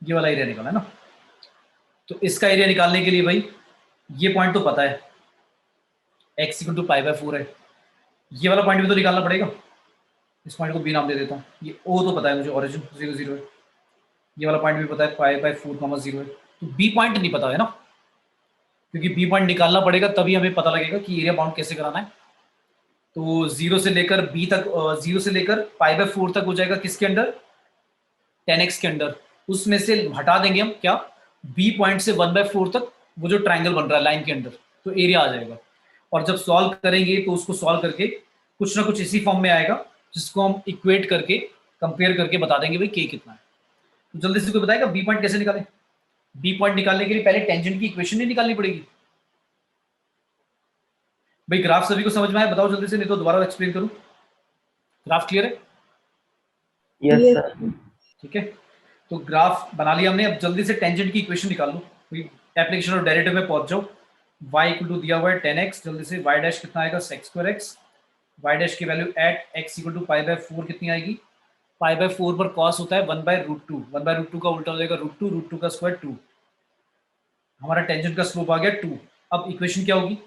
ये वाला एरिया निकालना है ना, तो इसका एरिया निकालने के लिए भाई ये पॉइंट तो पता है x equal to pi by 4 है, ये वाला पॉइंट भी तो निकालना पड़ेगा। इस पॉइंट को बी नाम दे देता हूँ, ये ओ तो पता है मुझे, ओरिजिन 0 0 है, ये वाला पॉइंट भी पता है पाई बाय 4 0 है, तो बी पॉइंट नहीं पता है ना, क्योंकि बी पॉइंट निकालना पड़ेगा तभी हमें पता लगेगा कि एरिया बाउंड कैसे कराना है। तो 0 से लेकर बी तक, 0 से लेकर पाई बाय 4 तक हो जाएगा किसके अंडर, 10x के अंडर, उसमें से हटा देंगे हम क्या, बी पॉइंट से 1/4 तक वो जो ट्राइंगल बन रहा है लाइन के अंदर, तो एरिया आ जाएगा। और जब सॉल्व करेंगे तो उसको सॉल्व करके कुछ ना कुछ इसी फॉर्म में आएगा, जिसको हम इक्वेट करके कंपेयर करके बता देंगे भाई k कितना है। तो जल्दी से कोई बताएगा बी पॉइंट कैसे निकालें। बी पॉइंट निकालने के लिए पहले टेंजेंट की इक्वेशन नहीं निकालनी पड़ेगी भाई। ग्राफ सभी को समझ में आया, बताओ जल्दी से, नहीं तो दोबारा एक्सप्लेन करूं। ग्राफ क्लियर है? Yes sir. ठीक है, तो ग्राफ बना लिया हमने। अब जल्दी से टेंजेंट की इक्वेशन निकाल लो, एप्लीकेशन और डेरिवेटिव में पहुंच जाओ। y इक्वल टू दिया हुआ है 10x, जल्दी से y डैश कितना आएगा, sec square x, y dash की value at x equal to pi by 4 कितनी आएगी, पाई बाय 4 पर cos होता है 1/√2, 1/√2 का उल्टा हो जाएगा √2 का स्क्वायर 2, हमारा टेंजेंट का स्लोप आ गया 2। अब इक्वेशन क्या होगी,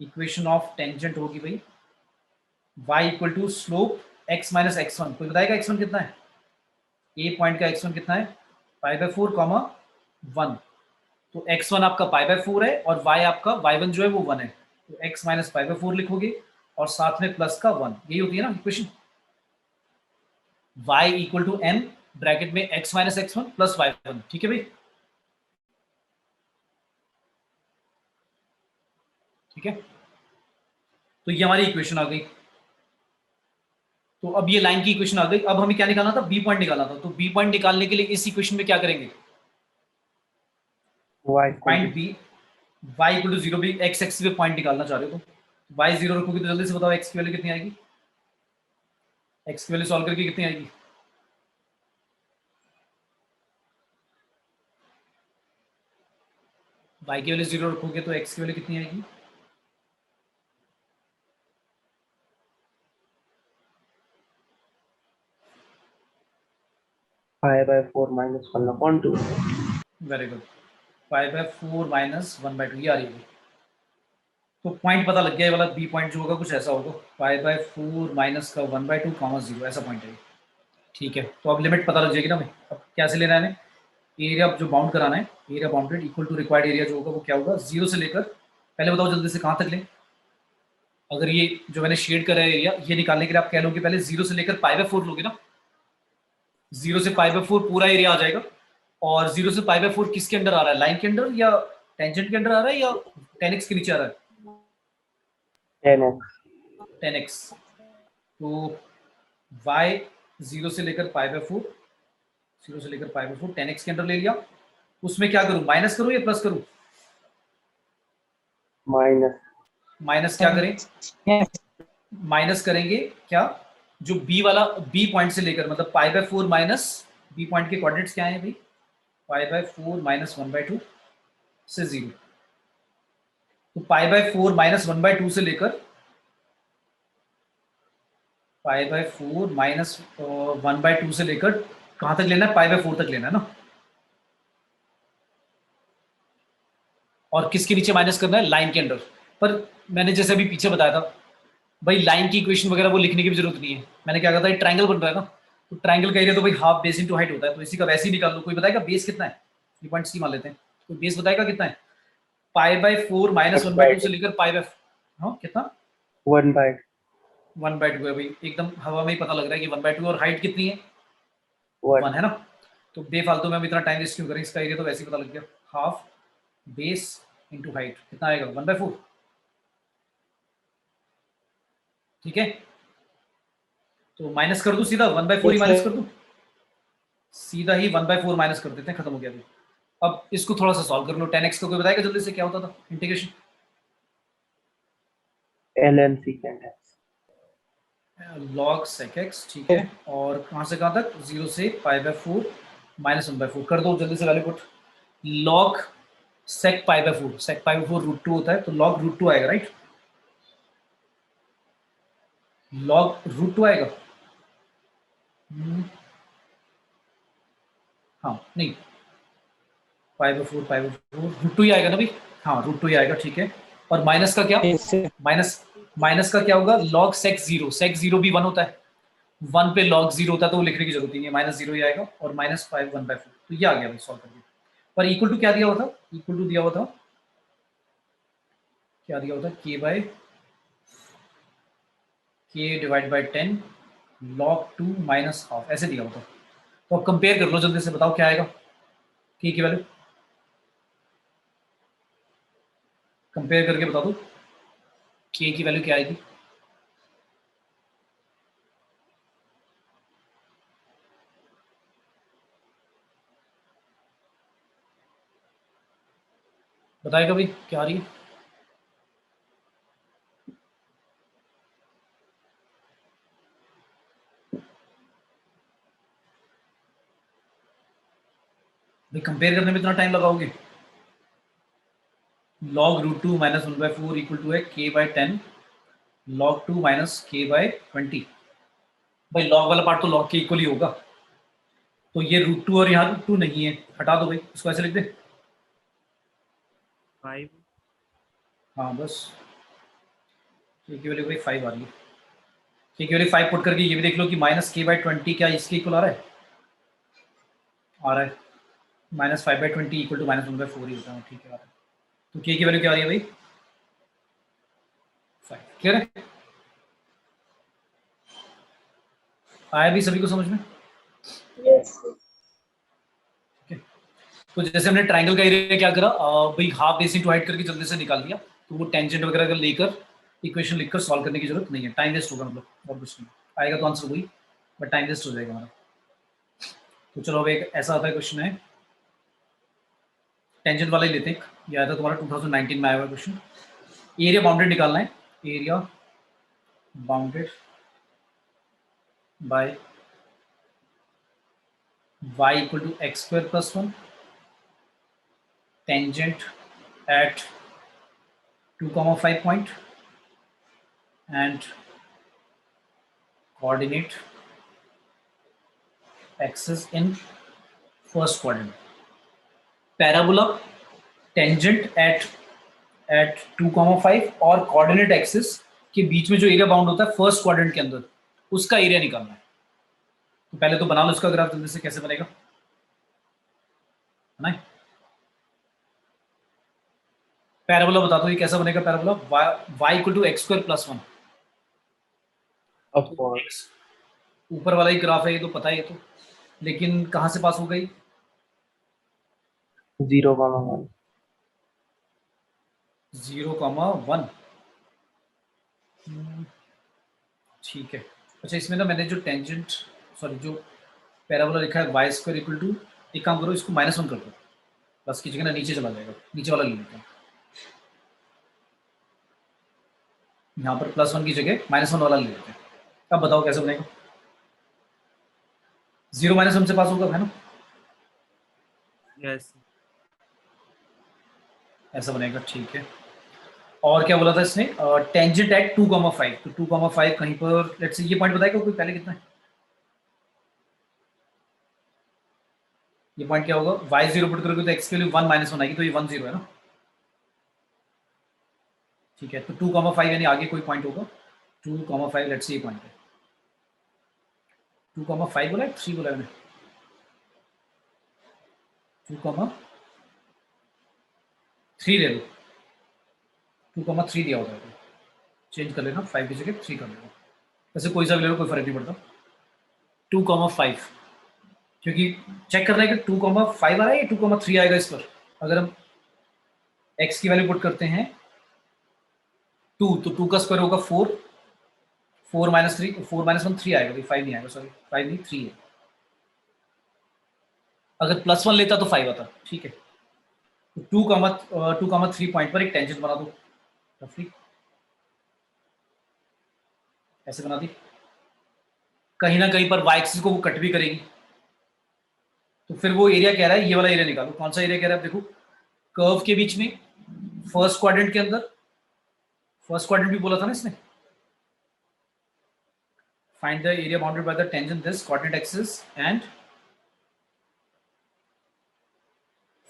इक्वेशन ऑफ टेंजेंट होगी भाई y equal to slope x minus x1। कोई बताएगा x1 कितना है, ए पॉइंट का x1 कितना है, पाई बाय 4 कॉमा 1, तो x1 आपका पाई बाय 4 है और y आपका y1 जो है वो 1 है, तो x माइनस पाई बाय 4 लिखोगे और साथ में प्लस का 1, यही होती है ना equation. y equal to m bracket में x minus x1 plus y1, ठीक है भाई, ठीक है। तो ये हमारी इक्वेशन आ गई। तो अब ये लाइन की इक्वेशन आ गई। अब हमें क्या निकालना था, बी पॉइंट निकालना था। तो बी पॉइंट निकालने के लिए इस इक्वेशन में क्या करेंगे, point B, y equal to 0 भी x एक्सिस पे पॉइंट निकालना चाह रहे हो तो y 0 रखोगे तो जल्दी से बताओ x की वैल्यू कितनी आएगी, x की वैल्यू सॉल्व करके कितनी आएगी, y की वैल्यू 0 रखोगे तो x की वैल्यू कितनी आएगी, पाई by 4 minus 1/2। Very good, pi by 4 minus 1/2 ये आ रही है। तो पॉइंट पता लग गया, ये वाला बी पॉइंट जो होगा कुछ ऐसा होगा, पाई बाय 4 माइनस का 1/2 कॉमा 0 ऐसा पॉइंट है, ठीक है। तो अब लिमिट पता लग जाएगी ना भाई। अब कैसे लेना है हमें, एरिया जो बाउंड कराना है, area bounded equal to required area जो होगा वो क्या होगा, 0 से लेकर, पहले बताओ जल्दी से कहाँ तक लें, अगर ये जो मैंने शेड करा है एरिया, ये निकालने के लिए आप कह लो कि पहले 0 से लेकर π/4 लोगे ना, 0 से π/4 पूरा एरिया आ जाएगा। और 0 से π/4 किसके अंडर आ रहा है, लाइन के अंडर या टेंजेंट के अंडर आ रहा है या 10x के नीचे आ रहा है? 10x 10x। तो y 0 से लेकर π/4, 0 से लेकर π/4 10x के अंडर ले लिया। उसमें क्या करूं, माइनस करूं या प्लस करूं? माइनस माइनस क्या करें, माइनस करेंगे क्या, जो b वाला, b पॉइंट से लेकर, मतलब π/4 माइनस b पॉइंट के कोऑर्डिनेट्स क्या हैं भाई, π/4 माइनस 1/2 से 0। तो π/4 माइनस 1/2 से लेकर π/4 माइनस 1/2 से लेकर कहां तक लेना है, π/4 तक लेना है ना। और किसके नीचे माइनस करना है, लाइन के अंडर। पर मैंने जैसे अभी पीछे बताया था भाई, लाइन की इक्वेशन वगैरह वो लिखने की भी जरूरत नहीं है। मैंने क्या कहा था, ट्रायंगल बन रहा है ना, तो ट्रायंगल का एरिया तो भाई हाफ बेस इनटू हाइट होता है, तो इसी का वैसे ही निकाल लो। कोई बताएगा बेस कितना है, ये पॉइंट्स की मान लेते हैं, कोई बेस बताएगा कितना है, π/4 माइनस 1/2 से लेकर हाँ कितना, 1/2 है भाई, एकदम हवा में ही पता लग रहा है कि 1/2। और हाइट कितनी है, 1 है ना। तो बेफालतू में हम इतना टाइम वेस्ट क्यों करें, इसका एरिया तो वैसे ही पता लग गया, हाफ बेस इनटू हाइट कितना आएगा, 1/4। ठीक है, तो माइनस कर दूं सीधा, 1/4 ही माइनस कर दूं, सीधा ही 1/4 माइनस कर देते हैं, खत्म हो गया अभी। अब इसको थोड़ा सा सॉल्व कर लो। 10x को कोई बताएगा जल्दी से क्या होता था integration, ln secant x log sec x, ठीक है। और कहां से कहां तक, 0 से π/4 माइनस 1/4 कर दो जल्दी से value put. log sec π/4, sec π/4 √2 होता है, तो log √2 आएगा, राइट, log √2 आएगा। हाँ नहीं, π/4 √2 ही आएगा ना भाई, हाँ √2 ही आएगा, ठीक है। और माइनस का क्या, माइनस माइनस का क्या होगा, log sec 0, sec 0 भी 1 होता है, 1 पे log 0 होता है, तो वो लिखने की जरूरत ही नहीं है, माइनस 0 ही आएगा। और माइनस 5 1/4, तो ये आ गया भाई सॉल्व करके। पर इक्वल टू क्या दिया हुआ था, इक्वल टू दिया हुआ था, क्या दिया हुआ था, k divide by 10 log 2 minus half, ऐसे दिया हुआ था। तो अब कंपेयर कर लो जल्दी से, बताओ क्या आएगा k की वैल्यू, कंपेयर करके बता दो k की वैल्यू क्या आएगी। बताएगा भाई क्या आ रही है, भाई कंपेयर करने में इतना टाइम लगाओगे। log √2 माइनस 1/4 इक्वल टू है k/10 log 2 माइनस k/20। भाई log वाला पार्ट तो log के इक्वल ही होगा, तो ये √2 और यहाँ √2 नहीं है, हटा दो भाई, इसको ऐसे लिख दे 5 हाँ बस, k की वैल्यू भाई 5 आ रही है। k की वैल्यू 5 पुट करके ये भी देख लो कि माइनस k/20 क्या इसके इक्वल आ रहा है, आ रहा है, माइनस 5/20 इक्वल टू माइनस 1/4 ही होता है, ठीक है आ रहा है। तो k की वैल्यू क्या आ रही है भाई, 5। क्लियर है, आया भी सभी को समझ में। Yes. तो जैसे हमने ट्रायंगल का एरिया क्या करा, भाई हाफ बेस इनटू हाइट करके जल्दी से निकाल लिया, तो वो टेंजेंट वगैरह का लेकर इक्वेशन लिखकर सॉल्व करने की जरूरत नहीं है, टाइम वेस्ट होगा, मतलब और कुछ नहीं आएगा तो आंसर वही, बट टाइम वेस्ट हो जाएगा हमारा। तो चलो अब एक ऐसा आता है क्वेश्चन है, टेंजेंट वाला ही लेते हैं, ये आया था तुम्हारा 2019 में आया हुआ क्वेश्चन। एरिया बाउंडेड निकालना है, area bounded by y equal to x² + 1 tangent at 2, 5 point and coordinate axis in first quadrant. Parabola tangent at 2, 5 और coordinate axis के बीच में जो एरिया बाउंड होता है फर्स्ट क्वाड्रेंट के अंदर, उसका एरिया निकालना है। तो पहले तो बना लो इसका ग्राफ जल्दी से, कैसे बनेगा, बनाए। पैराबोला बता दो ये कैसा बनेगा parabola, y equal to x square plus 1। Upward. X ऊपर वाला ही ग्राफ है, ये तो पता है ये तो, लेकिन कहाँ से पास हो गई? 0,1। 0,1। ठीक है। अच्छा इसमें ना मैंने जो टेंजेंट, सॉरी जो पैराबोला लिखा है वाई स्क्वायर इक्वल टू, एक काम करो इसको -1 कर दो, प्लस की जगह ना नीचे चला जाएगा, नीचे वाला ले लेते हैं। यहाँ पर +1 की जगह -1 वाला ले लेते हैं। अब बताओ कैसे बनेगा? 0 - 1 से पास होगा है ना, Yes. ऐसा बनेगा। ठीक है। और क्या बोला था इसने? टेंजेंट एट 2,5, तो 2,5 कहीं पर लेट्स से ये पॉइंट बताएगा कोई पहले कितना है? ये पॉइंट क्या होगा? y0 पुट करोगे तो x के लिए 1 - 1 आएगी, तो ये 1 0 है ना। ठीक है, तो 2,5 यानी आगे कोई पॉइंट होगा 2,5, लेट्स से ये पॉइंट है 2,5 बोला है 3 बोला है मैंने? 2,3 ले लो, 2,3 दिया होगा, चेंज कर लेना, 5 की जगह 3 कर लेना, वैसे कोई सा भी ले लो कोई फर्क नहीं पड़ता। 2,5 क्योंकि चेक करना है कि 2,5 आ रहा है या 2,3 आएगा इस पर। अगर हम x की वैल्यू पुट करते हैं 2, तो 2 का स्क्वायर होगा 4, 4 - 3, 4 - 1 3 आएगा, 5 नहीं आएगा, सॉरी 5 नहीं 3 है। अगर +1 लेता तो 5 आता। ठीक है, तो 2,3 पॉइंट पर एक टेंजेंट बना दो रफली, ऐसे बना दी। कहीं ना कहीं पर y एक्सिस को वो कट भी करेगी, तो फिर वो एरिया कह रहा है, ये वाला एरिया निकालो। कौन सा एरिया कह रहा है? देखो कर्व के बीच में, फर्स्ट क्वाड्रेंट के अंदर, फर्स्ट क्वाड्रेंट भी बोला था ना इसने, find the area bounded by the tangent this quadrant axis and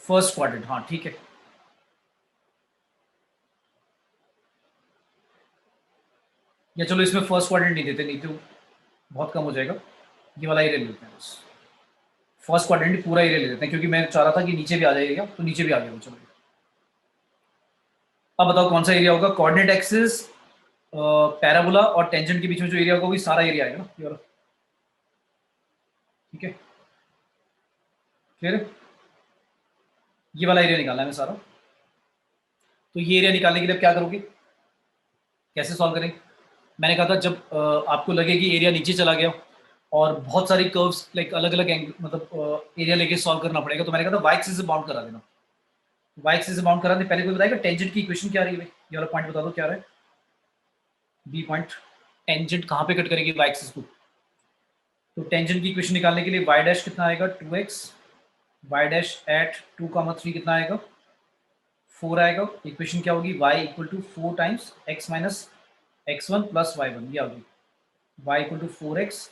first quadrant. हाँ ठीक है, या चलो इसमें फर्स्ट क्वाड्रेंट नहीं देते, नहीं तो बहुत कम हो जाएगा, ये वाला एरिया ले लेते हैं बस, फर्स्ट क्वाड्रेंट पूरा एरिया ले लेते हैं, क्योंकि मैं चाह रहा था कि नीचे भी आ जाएगा, तो नीचे भी आ गया। चलो अब बताओ कौन सा एरिया होगा? कोऑर्डिनेट एक्सिस, पैराबोला और टेंजेंट के बीच में जो एरिया होगा, वो सारा एरिया आएगा ना ये वाला। ठीक है, फिर ये वाला एरिया निकालना है मैं सारा। तो ये एरिया निकालने के लिए अब क्या करोगे, कैसे सॉल्व करेंगे? मैंने कहा था जब आपको लगे कि एरिया नीचे चला गया और बहुत सारी कर्व्स लाइक अलग अलग मतलब एरिया लेके सॉल्व करना पड़ेगा, तो मैंने कहा था वाई एक्सिस से बाउंड करा देना। वाई एक्सिस से बाउंड करा दे। पहले कोई बताएगा टेंजेंट की इक्वेशन क्या आ रही है भाई? ये वाला पॉइंट बता दो क्या आ रहा है। बी पॉइंट, टेंजेंट कहाँ पे कट करेगी वाई एक्सिस को? तो टेंजेंट की इक्वेशन निकालने के लिए वाई डैश कितना आएगा 2x, वाई डैश एट 2,3 कितना आएगा 4 आएगा। इक्वेशन क्या होगी? y equal to 4 times x minus x1 plus y1, ये आ गई। y equal to 4x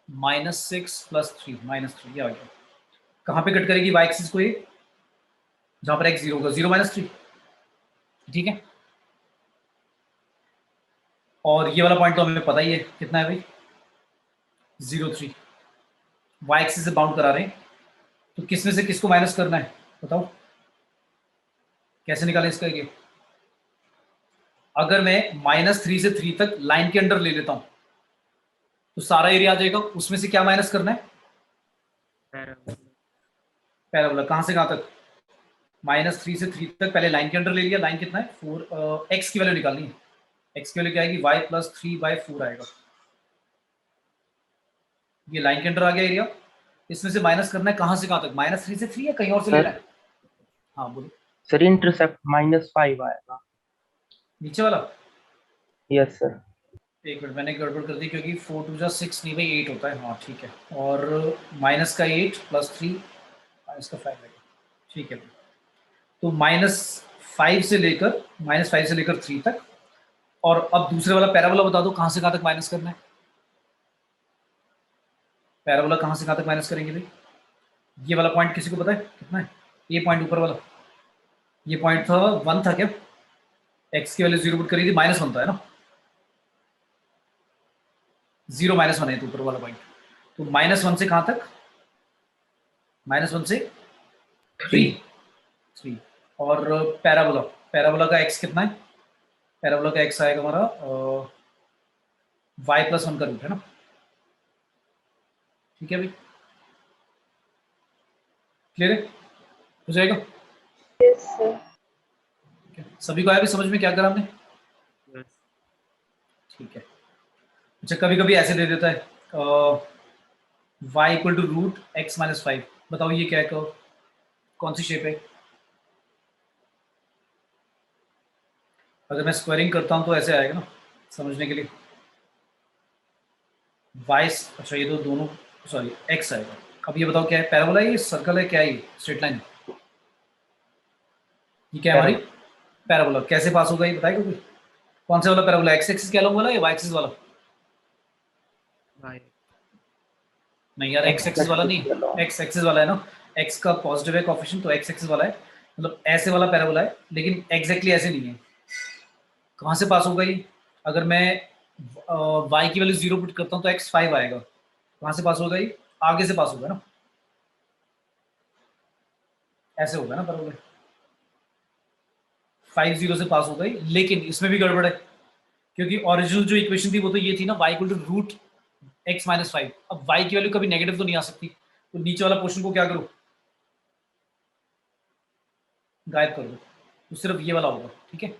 minus 6 plus 3 -3, ये आ गया। कहाँ पे कट करेगी y एक्सिस को? ये जहाँ पर x 0 होगा, 0 - 3। ठीक है, और ये वाला पॉइंट तो हमें पता ही है कितना है भाई, 0,3। y एक्सिस से बाउंड करा रहे हैं, तो किस में से किसको माइनस करना है बताओ, कैसे निकालें इसका ये? अगर मैं -3 से 3 तक लाइन के अंडर ले लेता हूं, तो सारा एरिया आ जाएगा, उसमें से क्या माइनस करना है? Parabola. पैराबोला। कहां से कहां तक? -3 से 3 तक पहले लाइन के अंडर ले लिया, लाइन कितना है 4, x की वैल्यू निकालनी है। x की वैल्यू क्या आएगी? y प्लस 3/4 आएगा। ये लाइन के अंडर आ गया एरिया, इसमें से माइनस करना है कहां से कहां तक? -3 से 3 या कहीं और से लेना है? हाँ बोलो। सर इंटरसेप्ट -5 आएगा। नीचे वाला? Yes sir. एक मिनट, मैंने गड़बड़ कर दी, क्योंकि 4 2 जा 6 नहीं भाई 8 होता है। हाँ ठीक है, और माइनस का 8 प्लस 3 माइनस का 5 आएगा। ठीक है, तो -5 से लेकर -5 से लेकर 3 तक। और अब दूसरे वाला पैराबोला बता दो कहां से कहां तक माइनस करना है? पैराबोला कहां से कहां तक माइनस करेंगे भाई? ये वाला पॉइंट किसी को पता है कितना है? ये पॉइंट ऊपर वाला, ये पॉइंट था 1 था क्या? x की वैल्यू 0 पुट करी थी, -1 था है ना, 0 -1 है तो ऊपर वाला पॉइंट। तो -1 से कहां तक? -1 से 3। और पैराबोला पैराबोला का एक्स कितना है? पैराबोला का एक्स आएगा हमारा y+1 का रूट है ना, ठीक है भाई, क्लियर है, हो जाएगा। Yes, sir. ठीक है, सभी को आया भी समझ में क्या करा हमने? Yes. ठीक है। अच्छा कभी कभी ऐसे दे देता है y equal to root x minus 5, बताओ ये क्या है, कौन सी शेप है? अगर मैं स्क्वायरिंग करता हूं तो ऐसे आएगा ना, समझने के लिए y, अच्छा ये तो दोनों, सॉरी x आएगा। अब ये बताओ क्या है, पैराबोला है, ये सर्कल है, क्या है, ये स्ट्रेट लाइन, ये क्या है हमारी पैराबोला, कैसे पास होगा ये बताएगा कोई? कौन सा वाला पैराबोला, एक्स एक्सिस के अलॉन्ग वाला या वाई एक्सिस वाला? Y. नहीं यार, एक्स एक्सिस वाला नहीं, एक्स एक्सिस वाला है ना, एक्स का पॉजिटिव है कोएफिशिएंट, तो एक्स एक्सिस वाला है, मतलब ऐसे वाला पैराबोला है, लेकिन एग्जैक्टली ऐसे नहीं है। कहाँ से पास होगा ये? अगर मैं y की वैल्यू 0 पुट करता हूँ तो x 5 आएगा, कहाँ से पास होगा ये? आगे से पास होगा ना, ऐसे होगा ना पैराबोला, 5 0 से पास होगा ये, लेकिन इसमें भी गड़बड़ है, क्योंकि ओरिजिनल जो इक्वेशन थी वो तो ये थी ना, y equal to root x minus 5। अब y की वैल्यू कभी नेगेटिव तो नहीं आ सकती, तो नीचे वाला पोर्शन को क्या करो, गायब कर दो, तो सिर्फ ये वाला होगा, ठीक है,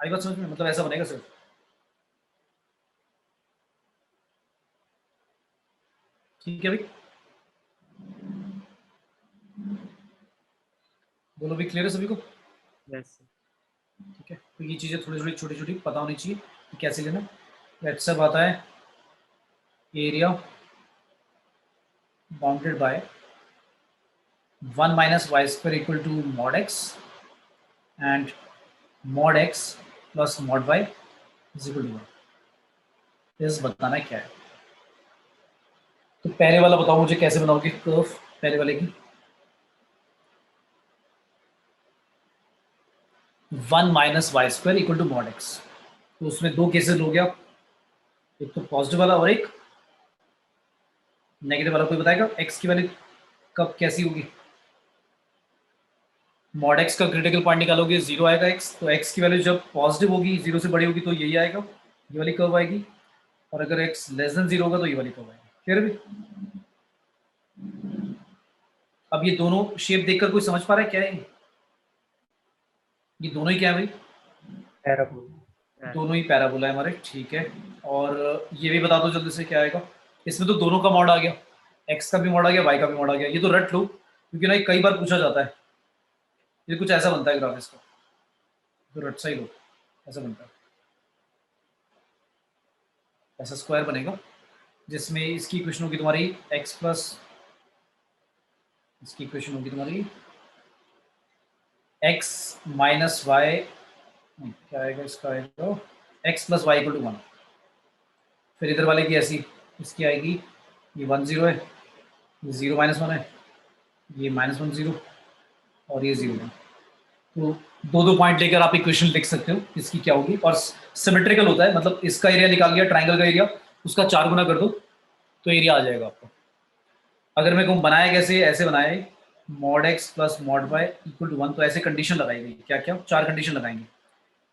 आई बात समझ में, मतलब ऐसा बनेगा सिर्फ, ठीक है भाई, बोलो भी, क्लियर है सभी को? Yes. ठीक है, तो ये चीज़ें थोड़ी थोड़ी छोटी छोटी पता होनी चाहिए कि कैसे लेना। लेट्स सब आता है area bounded by 1 minus y square equal to mod x and mod x plus mod y is equal to 1। इस बताना है क्या है। तो पहले वाला बताओ मुझे, कैसे बनाओगे कर्व पहले वाले की? 1 minus y square equal to mod x, तो उसमें दो केसेस हो गया, एक तो पॉजिटिव वाला और एक नेगेटिव वाला। कोई बताएगा एक्स की वैल्यू कब कैसी होगी? मॉड एक्स का क्रिटिकल पॉइंट निकालोगे 0 आएगा x, तो x की वैल्यू जब पॉजिटिव होगी 0 से बड़ी होगी तो यही आएगा, ये वाली कर्व आएगी, और अगर x लेस देन 0 होगा तो ये वाली कर्व आएगी। फिर भी अब ये दोनों शेप देखकर कोई समझ पा रहा है क्या है ये दोनों ही क्या है भाई? पैराबोला। दोनों ही पैराबोला है हमारे, ठीक है। और ये भी बता दो जल्दी से क्या आएगा, इसमें तो दोनों का मॉड आ गया, x का भी मॉड आ गया, y का भी मॉड आ गया, ये तो रट लो, क्योंकि ना ये कई बार पूछा जाता है, ये कुछ ऐसा बनता है ग्राफ इसका, तो रट सही लो, ऐसा बनता है, ऐसा स्क्वायर बनेगा जिसमें इसकी इक्वेशन होगी तुम्हारी x प्लस, इसकी इक्वेशन होगी तुम्हारी x माइनस वाई, क्या आएगा इसका, आएगा x plus y equal to 1। फिर इधर वाले की ऐसी, इसकी आएगी, ये 1 0 है, ये 0 माइनस 1 है, ये -1 0 और ये 0 है। तो दो दो पॉइंट लेकर आप इक्वेशन लिख सकते हो इसकी क्या होगी, और सिमेट्रिकल होता है, मतलब इसका एरिया निकाल लिया, ट्राइंगल का एरिया, उसका 4 गुना कर दो तो एरिया आ जाएगा आपको। अगर मैं कहूँ बनाया कैसे, ऐसे बनाए mod x plus mod y equal to 1, तो ऐसे कंडीशन लगाई गई, क्या क्या, 4 कंडीशन लगाएंगे,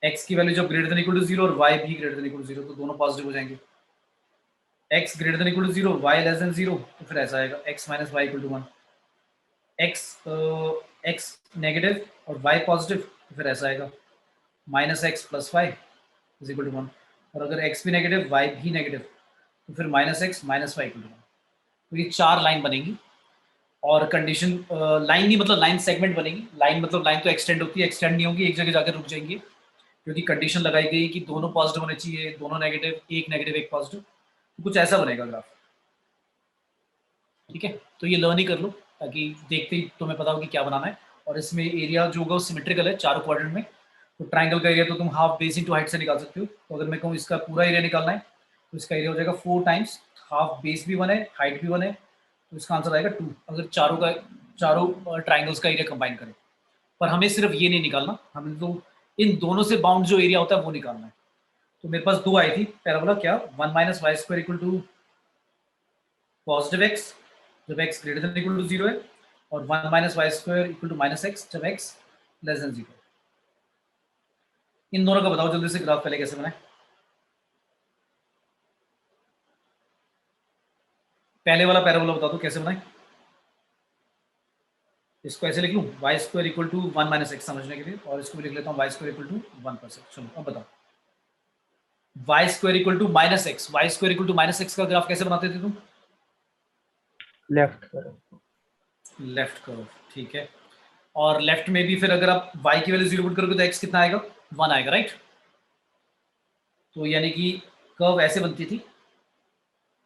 एक्स की वैल्यू जब ग्रेटर देन इक्वल टू 0 और वाई भी ग्रेटर देन इक्वल टू 0, तो दोनों पॉजिटिव हो जाएंगे। X greater than equal to 0, y less than 0, तो फिर ऐसा आएगा x minus y equal to 1। X negative और वाई पॉजिटिव, तो फिर ऐसा आएगा minus x plus y is equal to 1। और अगर एक्स भी नेगेटिव वाई भी नेगेटिव, तो फिर minus x minus y equal to 1। तो ये 4 लाइन बनेगी, और कंडीशन लाइन नहीं मतलब लाइन सेगमेंट बनेगी, लाइन मतलब लाइन तो एक्सटेंड होती है, एक्सटेंड नहीं होगी, एक जगह जाकर रुक जाएंगे, क्योंकि कंडीशन लगाई गई कि दोनों पॉजिटिव होने चाहिए, दोनों नेगेटिव, एक नेगेटिव एक पॉजिटिव, तो कुछ ऐसा बनेगा ग्राफ, ठीक है। तो ये लर्न ही कर लो ताकि देखते ही तुम्हें पता हो कि क्या बनाना है। और इसमें एरिया जो होगा वो सिमेट्रिकल है चारों क्वाड्रेंट में, तो ट्राइंगल का एरिया तो तुम हाफ बेस इंटू हाइट से निकाल सकते हो, तो अगर मैं कहूँ इसका पूरा एरिया निकालना है तो इसका एरिया हो जाएगा 4 टाइम्स हाफ बेस भी 1 है, हाइट भी 1 है, तो इसका आंसर आएगा 2, अगर चारों ट्राइंगल्स का एरिया कंबाइन करें। पर हमें सिर्फ ये नहीं निकालना, हमें तो इन दोनों से बाउंड जो एरिया होता है वो निकालना है। तो मेरे पास दो आई थी पैराबोला, क्या, 1 minus y square equal to positive x जब x greater than equal to 0 है, और 1 minus y square equal to minus x जब एक्स लेस देन 0। इन दोनों का बताओ जल्दी से ग्राफ पहले कैसे बनाए। पहले वाला पैराबोला बता दो कैसे बनाए। इसको ऐसे लिख लूँ y square equal to 1 minus x समझने के लिए, और इसको भी लिख लेता हूँ वाई स्क्वायर इक्वल टू 1%। चलो अब बताओ y square equal to minus x, y square equal to minus x का ग्राफ कैसे बनाते थे तुम? लेफ्ट करो। लेफ्ट करो, ठीक है। और लेफ्ट में भी फिर अगर आप y की वैल्यू 0 पुट करोगे तो x कितना आएगा? 1 आएगा, राइट। तो यानी कि कर्व ऐसे बनती थी,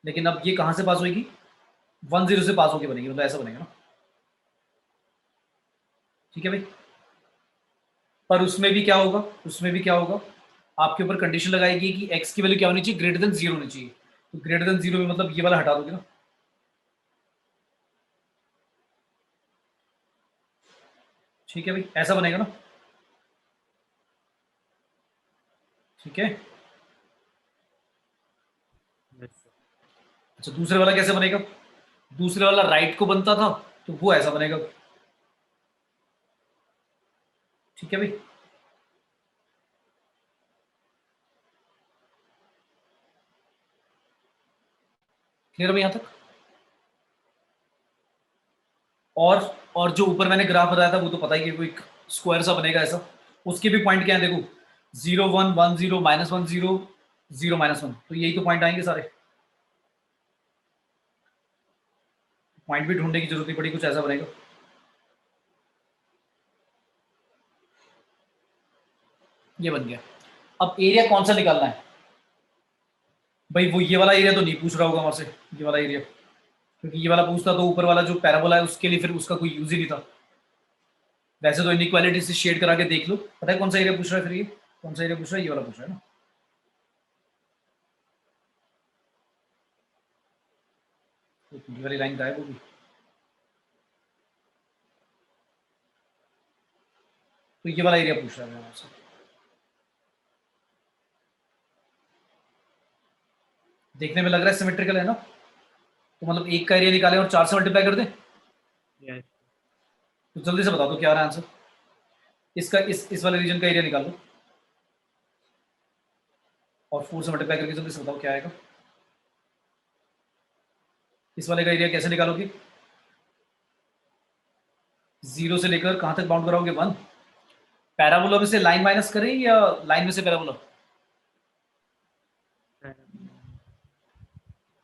लेकिन अब ये कहां से पास होगी? 1 0 से पास होके बनेगी, मतलब ऐसा बनेगा ना, ठीक है भाई। पर उसमें भी क्या होगा, उसमें भी क्या होगा, आपके ऊपर कंडीशन लगाएगी कि x की वैल्यू क्या होनी चाहिए? ग्रेटर देन 0 होनी चाहिए। तो ग्रेटर देन 0 में मतलब ये वाला हटा दोगे ना, ठीक है भाई, ऐसा बनेगा ना, ठीक है। yes sir. अच्छा दूसरे वाला कैसे बनेगा? दूसरे वाला राइट को बनता था तो वो ऐसा बनेगा, ठीक है भाई। क्लियर है यहां तक? और जो ऊपर मैंने ग्राफ बताया था वो तो पता ही है, कोई स्क्वायर सा बनेगा ऐसा। उसके भी पॉइंट क्या है देखो, 0 1 1 0 -1 0 0 -1, तो यही तो पॉइंट आएंगे सारे। पॉइंट भी ढूंढने की जरूरत नहीं पड़ी, कुछ ऐसा बनेगा। ये बन गया। अब एरिया कौन सा निकालना है भाई? वो ये वाला एरिया तो नहीं पूछ रहा होगा हमारे से, ये वाला एरिया, क्योंकि ये वाला पूछता तो ऊपर वाला जो पैराबोला है उसके लिए फिर उसका कोई यूज ही नहीं था। वैसे तो इनइक्वालिटी से शेड करा के देख लो, पता है कौन सा एरिया पूछ रहा है। फिर ये कौन सा एरिया पूछ रहा है? ये वाला पूछ रहा है ना। तो ये वाली लाइन गायब होगी, तो ये वाला एरिया पूछ रहा है हमसे। देखने में लग रहा है सिमेट्रिकल है ना, तो मतलब एक का एरिया निकालें और 4 से मल्टीप्लाई कर दें। yes तो जल्दी से बता दो क्या आ रहा है आंसर। इसका इस वाले रीजन का एरिया निकाल लो और 4 से मल्टीप्लाई करके जल्दी से बताओ क्या आएगा। इस वाले का एरिया कैसे निकालोगे? 0 से लेकर कहां तक बाउंड कराओगे? 1। पैराबोला में से लाइन माइनस करें या लाइन में से पैराबोला?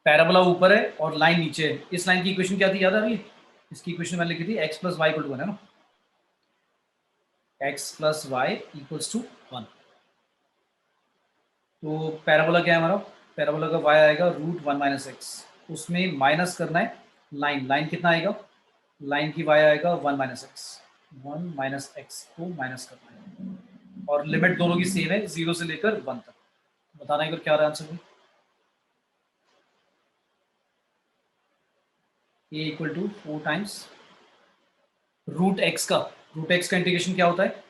पैराबोला ऊपर है और लाइन नीचे है। इस लाइन की इक्वेशन क्या थी, याद आ रही है? इसकी इक्वेशन मैंने लिखी थी x plus y equal to 1 है ना, x plus y equals to 1। तो पैराबोला क्या है हमारा? पैराबोला का y आएगा √1 माइनस एक्स, उसमें माइनस करना है लाइन, लाइन कितना आएगा? लाइन की y आएगा 1 माइनस एक्स, 1 माइनस एक्स को माइनस करना है, और लिमिट दोनों की सेम है 0 से लेकर 1 तक। बताना एक बार क्या आ रहा है आंसर में। a equal to 4 times root x का इंटीग्रेशन क्या होता है?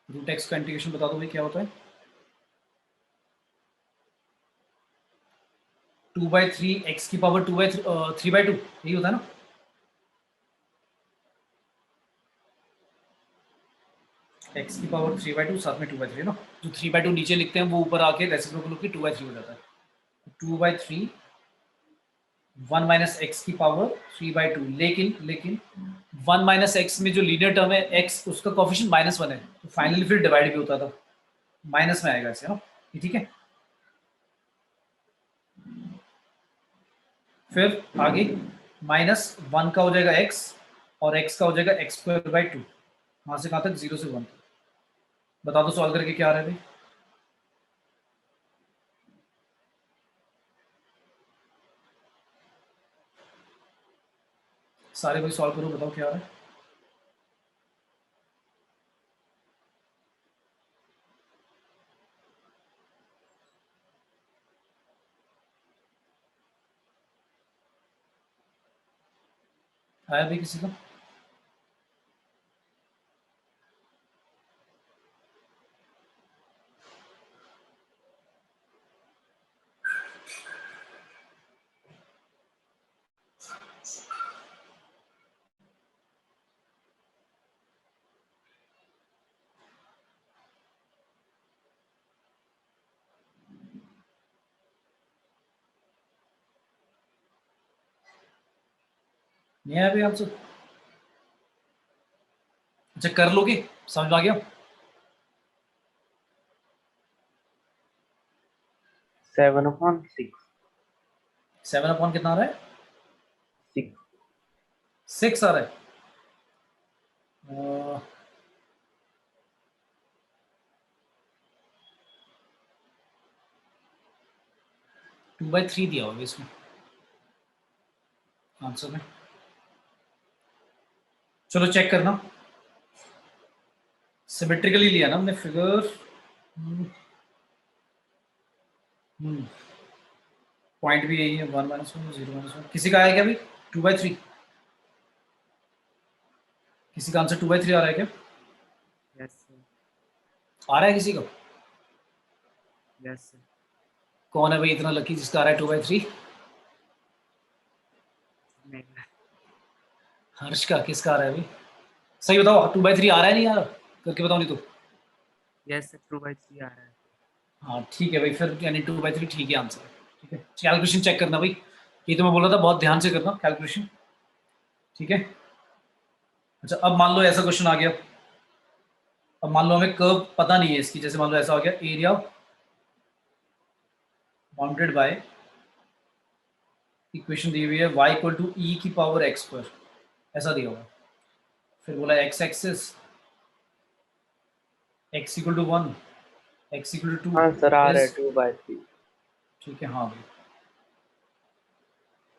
रूट एक्स का इंटीग्रेशन बता दो भाई क्या होता है? 2/3 एक्स की पावर 3/2 यही होता है ना। एक्स की पावर 3/2 साथ में 2/3 ना, जो 3/2 नीचे लिखते हैं वो ऊपर आके रेसिप्रोकल होकर 2/3 हो जाता है। 2/3 1 माइनस एक्स की पावर 3/2, लेकिन 1 माइनस एक्स में जो लीनियर टर्म है एक्स, उसका कॉफिशिएंट -1 है, तो फाइनली फिर डिवाइड भी होता था, माइनस में आएगा ऐसे ना, ये ठीक है। फिर आगे -1 का हो जाएगा x, और x का हो जाएगा x²/2, वहां से कहां तक? 0 से 1 तक। बता दो सॉल्व करके क्या आ रहा है भाई। सारे भाई सॉल्व करो, बताओ क्या आ रहा है। आया भाई किसी का? नहीं आया भाई आंसर? अच्छा कर लोगे, समझ में आ गया? 7/6 7 अपॉन कितना आ रहा है? 6 6 आ रहा है। 2/3 दिया होगा इसमें आंसर में। चलो चेक करना, सिमेट्रिकली लिया ना हमने फिगर। पॉइंट भी यही है, 1-1 0-1। किसी का आया क्या भाई 2/3? किसी का आंसर 2/3 आ रहा है क्या? Yes, sir. आ रहा है किसी का? Yes, sir. कौन है भाई इतना लकी जिसका आ रहा है 2/3? नहीं, हर्ष का। किसका आ रहा है भाई? सही बताओ, 2/3 आ रहा है नहीं आ रहा? करके बताओ नहीं तो। yes, sir, 2/3 आ रहा है। हाँ ठीक है भाई, फिर यानी 2/3 ठीक है आंसर। ठीक है, कैलकुलेशन चेक करना भाई, ये तो मैं बोल रहा था बहुत ध्यान से करना कैलकुलेशन। ठीक है। अच्छा अब मान लो ऐसा क्वेश्चन आ गया, अब मान लो हमें कर्व पता नहीं है इसकी, जैसे मान लो ऐसा हो गया, एरिया बाउंडेड बाय, इक्वेशन दी हुई है y इक्वल टू ई की पावर x स्क्वायर, ऐसा दिया हुआ। फिर बोला x axis x equal to 1, x equal to 2 answer आ रहा है इज, 2/3। ठीक है हाँ भाई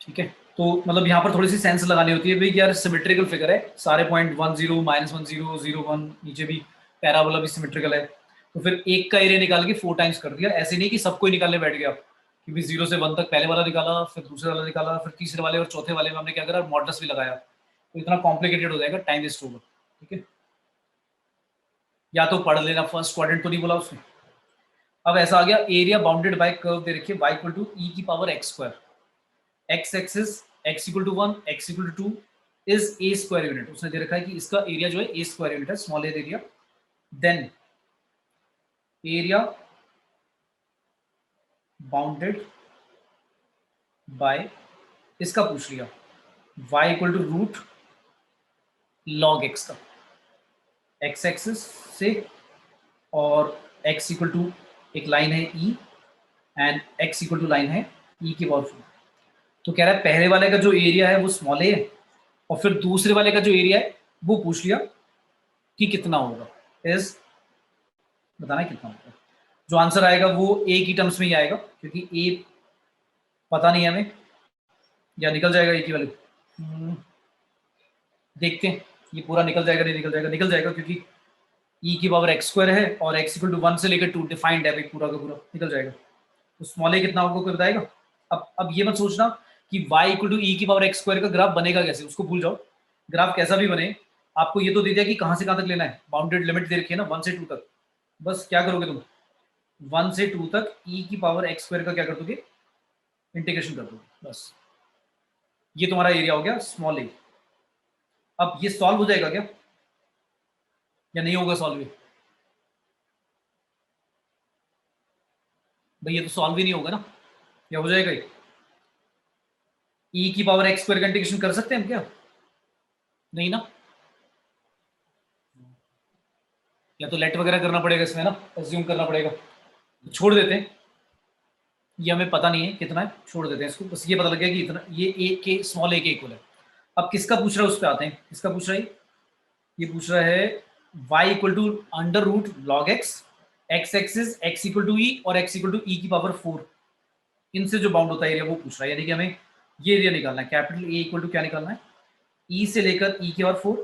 ठीक है। तो मतलब यहाँ पर थोड़ी सी सेंस लगानी होती है भाई कि यार सिमेट्रिकल फिगर है, सारे पॉइंट 1 0 -1 0 0 1, नीचे भी पैराबोला भी सिमेट्रिकल है। तो फिर एक का एरिया निकाल के 4 टाइम्स कर दिया, ऐसे नहीं कि सबको ही निकालने बैठ गया कि भाई 0 से 1 तक पहले वाला निकाला, फिर दूसरे वाला निकाला, फिर तीसरे वाले और चौथे वाले में हमने क्या करा, मॉडल्स भी लगाया, तो इतना कॉम्प्लिकेटेड हो जाएगा, टाइम वेस्ट होगा। ठीक है, या तो पढ़ लेना, फर्स्ट क्वाड्रेंट तो नहीं बोला उसने। अब ऐसा आ गया, एरिया बाउंडेड बाय कर्व दे रखिए y इक्वल टू ई की power x square, x axis x equal to 1, x equal to 2 is a square unit. उसने दे रखा है कि इसका एरिया जो है a स्क्वायर यूनिट है, small area. Then area bounded by, इसका पूछ लिया y equal to root log x का, x एक्सिस से, और x इक्वल टू एक लाइन है e and x equal to line है e की पावर 4। तो कह रहा है पहले वाले का जो एरिया है वो स्मॉल ए है, और फिर दूसरे वाले का जो एरिया है वो पूछ लिया कि कितना होगा, इज बताना है कितना होगा। जो आंसर आएगा वो ए की टर्म्स में ही आएगा, क्योंकि ए पता नहीं है हमें, या निकल जाएगा ए की वैल्यू। देखते हैं ये पूरा निकल जाएगा नहीं निकल जाएगा, निकल जाएगा क्योंकि ई की पावर x स्क्वायर है और x इक्वल टू 1 से लेकर 2 डिफाइंड है भाई, पूरा का पूरा निकल जाएगा। तो स्मॉल ए कितना होगा कोई बताएगा? अब ये मत सोचना कि y इक्वल टू ई की पावर x स्क्वायर का ग्राफ बनेगा कैसे, उसको भूल जाओ। ग्राफ कैसा भी बने, आपको ये तो दे दिया कि कहाँ से कहाँ तक लेना है, बाउंडेड लिमिट दे रखी है ना 1 से 2 तक। बस क्या करोगे तुम, 1 से 2 तक ई की पावर x स्क्वायर का क्या कर दोगे, इंटीग्रेशन कर दोगे बस। ये तुम्हारा एरिया हो गया स्मॉल ए। अब ये सॉल्व हो जाएगा क्या, या नहीं होगा सॉल्व? भाई ये तो सॉल्व ही नहीं होगा ना, या हो जाएगा ये? ई की पावर x स्क्वायर का इंटीग्रेशन कर सकते हैं हम क्या? नहीं ना, या तो लेट वगैरह करना पड़ेगा इसमें ना, एज्यूम करना पड़ेगा। तो छोड़ देते हैं, ये हमें पता नहीं है कितना है, छोड़ देते हैं इसको। बस ये पता लग गया कि इतना, ये ए के स्मॉल ए के इक्वल है। अब किसका पूछ रहा है उस पर आते हैं, किसका पूछ रहा है? ये पूछ रहा है y equal to under root log x, x axis x equal to e और x इक्वल टू ई की पावर 4, इनसे जो बाउंड होता है एरिया वो पूछ रहा है। यानी कि हमें ये एरिया निकालना है, कैपिटल ए इक्वल टू क्या निकालना है, ई से लेकर ई की पावर 4।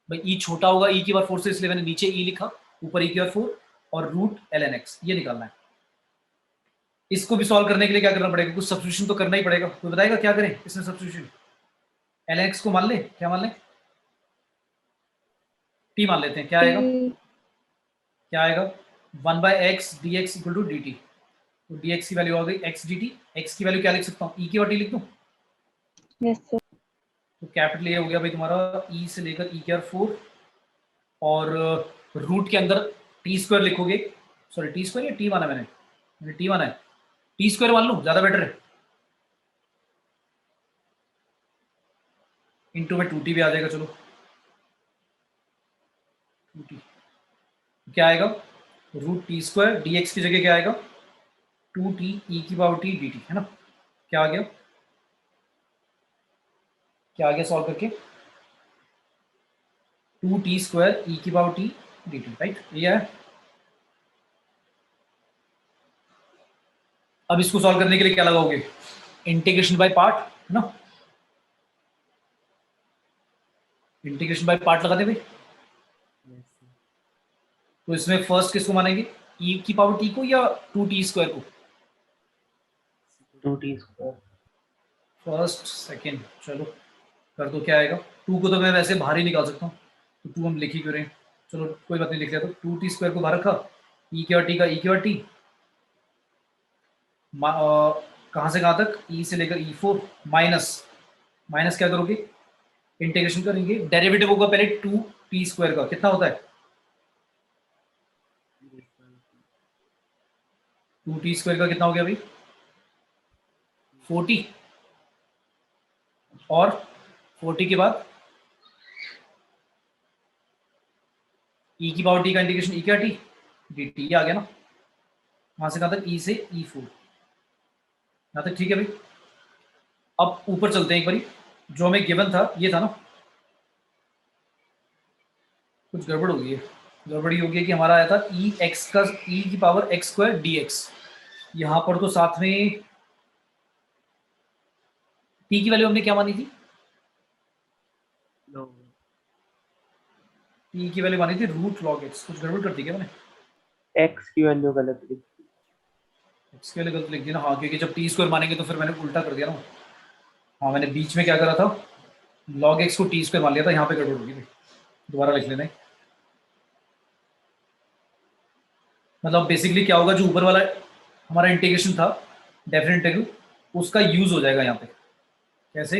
भाई ई छोटा होगा ई की पावर 4 से, इसलिए मैंने नीचे ई लिखा, ऊपर ई की पावर 4 और रूट ln x, ये निकालना है। इसको भी सॉल्व करने के लिए क्या करना पड़ेगा, कुछ सब्स्टिट्यूशन तो करना ही पड़ेगा। कोई बताएगा क्या करें इसमें सब्स्टिट्यूशन? ln x को मान ले, क्या मान ले, t मान लेते हैं। क्या आएगा, क्या आएगा, 1/x dx equal to dt। तो dx की वैल्यू आ गई x dt, x की वैल्यू क्या लिख सकता हूँ, e की और t लिख दूँ? Yes, sir. तो कैपिटल ए हो गया भाई तुम्हारा e से लेकर e की और 4, और रूट के अंदर टी स्क्वायर लिखोगे, सॉरी टी स्क्वायर या टी माना मैंने टी माना है, टी स्क्वायर मान लो ज़्यादा बेटर है। इंटू में 2t भी आ जाएगा, चलो 2t क्या आएगा, रूट टी स्क्वायर dx की जगह क्या आएगा 2t e की पावर t dt, है ना। क्या आ गया, क्या आ गया सॉल्व करके, 2t स्क्वायर e की पावर t dt, राइट, ये है। अब इसको सॉल्व करने के लिए क्या लगाओगे, इंटीग्रेशन बाय पार्ट, है ना, इंटीग्रेशन बाय पार्ट लगा दे भाई। Yes sir. तो इसमें फर्स्ट किसको मानेंगे, e की पावर t को या 2t स्क्वायर को, 2t square. फर्स्ट सेकेंड, चलो कर दो, क्या आएगा, 2 को तो मैं वैसे बाहर ही निकाल सकता हूँ, तो 2 हम लिख ही क्यों रहे हैं, चलो कोई बात नहीं, लिख लिया। तो 2t स्क्वायर को बाहर रखा, e की और t का e की और t, कहाँ से कहाँ तक, e से लेकर e4, माइनस माइनस क्या करोगे, इंटीग्रेशन करेंगे, डेरिवेटिव होगा पहले 2t स्क्वायर का, कितना होता है 2t स्क्वायर का, कितना हो गया भाई 40, और 40 के बाद e की पावर t का इंटीग्रेशन e क्या t dt, आ गया ना, वहां से कहाँ तक, e से e4, यहाँ तक ठीक है भाई। अब ऊपर चलते हैं एक बारी, जो हमें गिवन था ये था ना, कुछ गड़बड़ हो गई है, गड़बड़ी हो गई है कि हमारा आया था e x का e की पावर x स्क्वायर dx, यहाँ पर तो साथ में t की वैल्यू हमने क्या मानी थी, लो t की वैल्यू मानी थी रूट लॉग x, कुछ गड़बड़ कर दी क्या मैंने, x की वैल्यू गलत लिखी. x के लिए गलत लिख दी ना, हाँ क्योंकि जब t स्क्वायर मानेंगे तो फिर मैंने उल्टा कर दिया ना, हाँ मैंने बीच में क्या करा था, log x को t स्क्वायर मान लिया था, यहाँ पे गड़बड़ होगी, दोबारा लिख लेना है। मतलब बेसिकली क्या होगा, जो ऊपर वाला हमारा इंटीग्रेशन था डेफिनेट इंटीग्रल, उसका यूज हो जाएगा यहाँ पे, कैसे,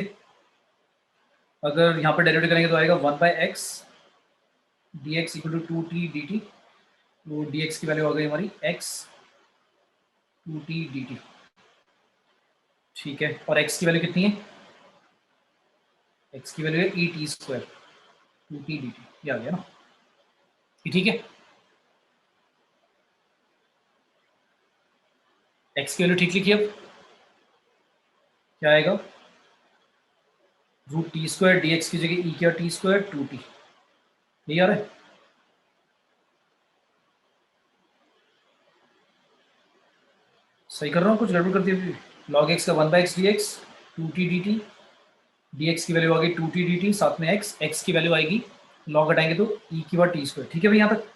अगर यहाँ पे डेरिवेटिव करेंगे तो आएगा 1/x dx equal to 2t dt, तो dx की वैल्यू आ गई हमारी x 2t dt, ठीक है, और x की वैल्यू कितनी है, x की वैल्यू है e t square 2t dt, ये आ गया ना, ये ठीक है, x की वैल्यू ठीक लिखी, अब क्या आएगा, रूट टी स्क्वायर dx की जगह e क्या t स्क्वायर 2t, यही आ रहा है, सही कर रहा हूँ, कुछ गड़बड़ कर दी, log x का 1/x dx 2t dt, dx की वैल्यू आ गई 2t dt, साथ में x की वैल्यू आएगी, log हटाएंगे तो e की बार t स्क्वायर, ठीक है भाई यहाँ तक,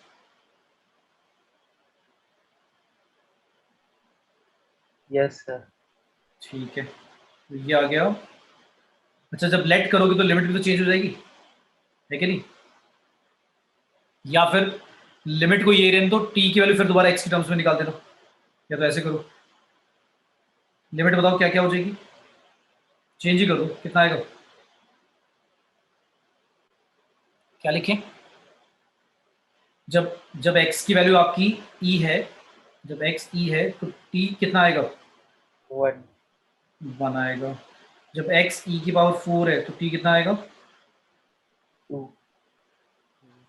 यस सर. ठीक है, तो ये आ गया। अच्छा जब लेट करोगे तो लिमिट भी तो चेंज हो जाएगी, है कि नहीं, या फिर लिमिट को ये रहने दो, t की वैल्यू फिर दोबारा x की टर्म्स में निकाल देना, या तो ऐसे करो, लिमिट बताओ क्या क्या हो जाएगी, चेंज ही कर दो, कितना आएगा, क्या लिखें, जब जब x की वैल्यू आपकी e है, जब x e है तो t कितना आएगा 1. 1 आएगा, जब x e की पावर 4 है तो t कितना आएगा, 2.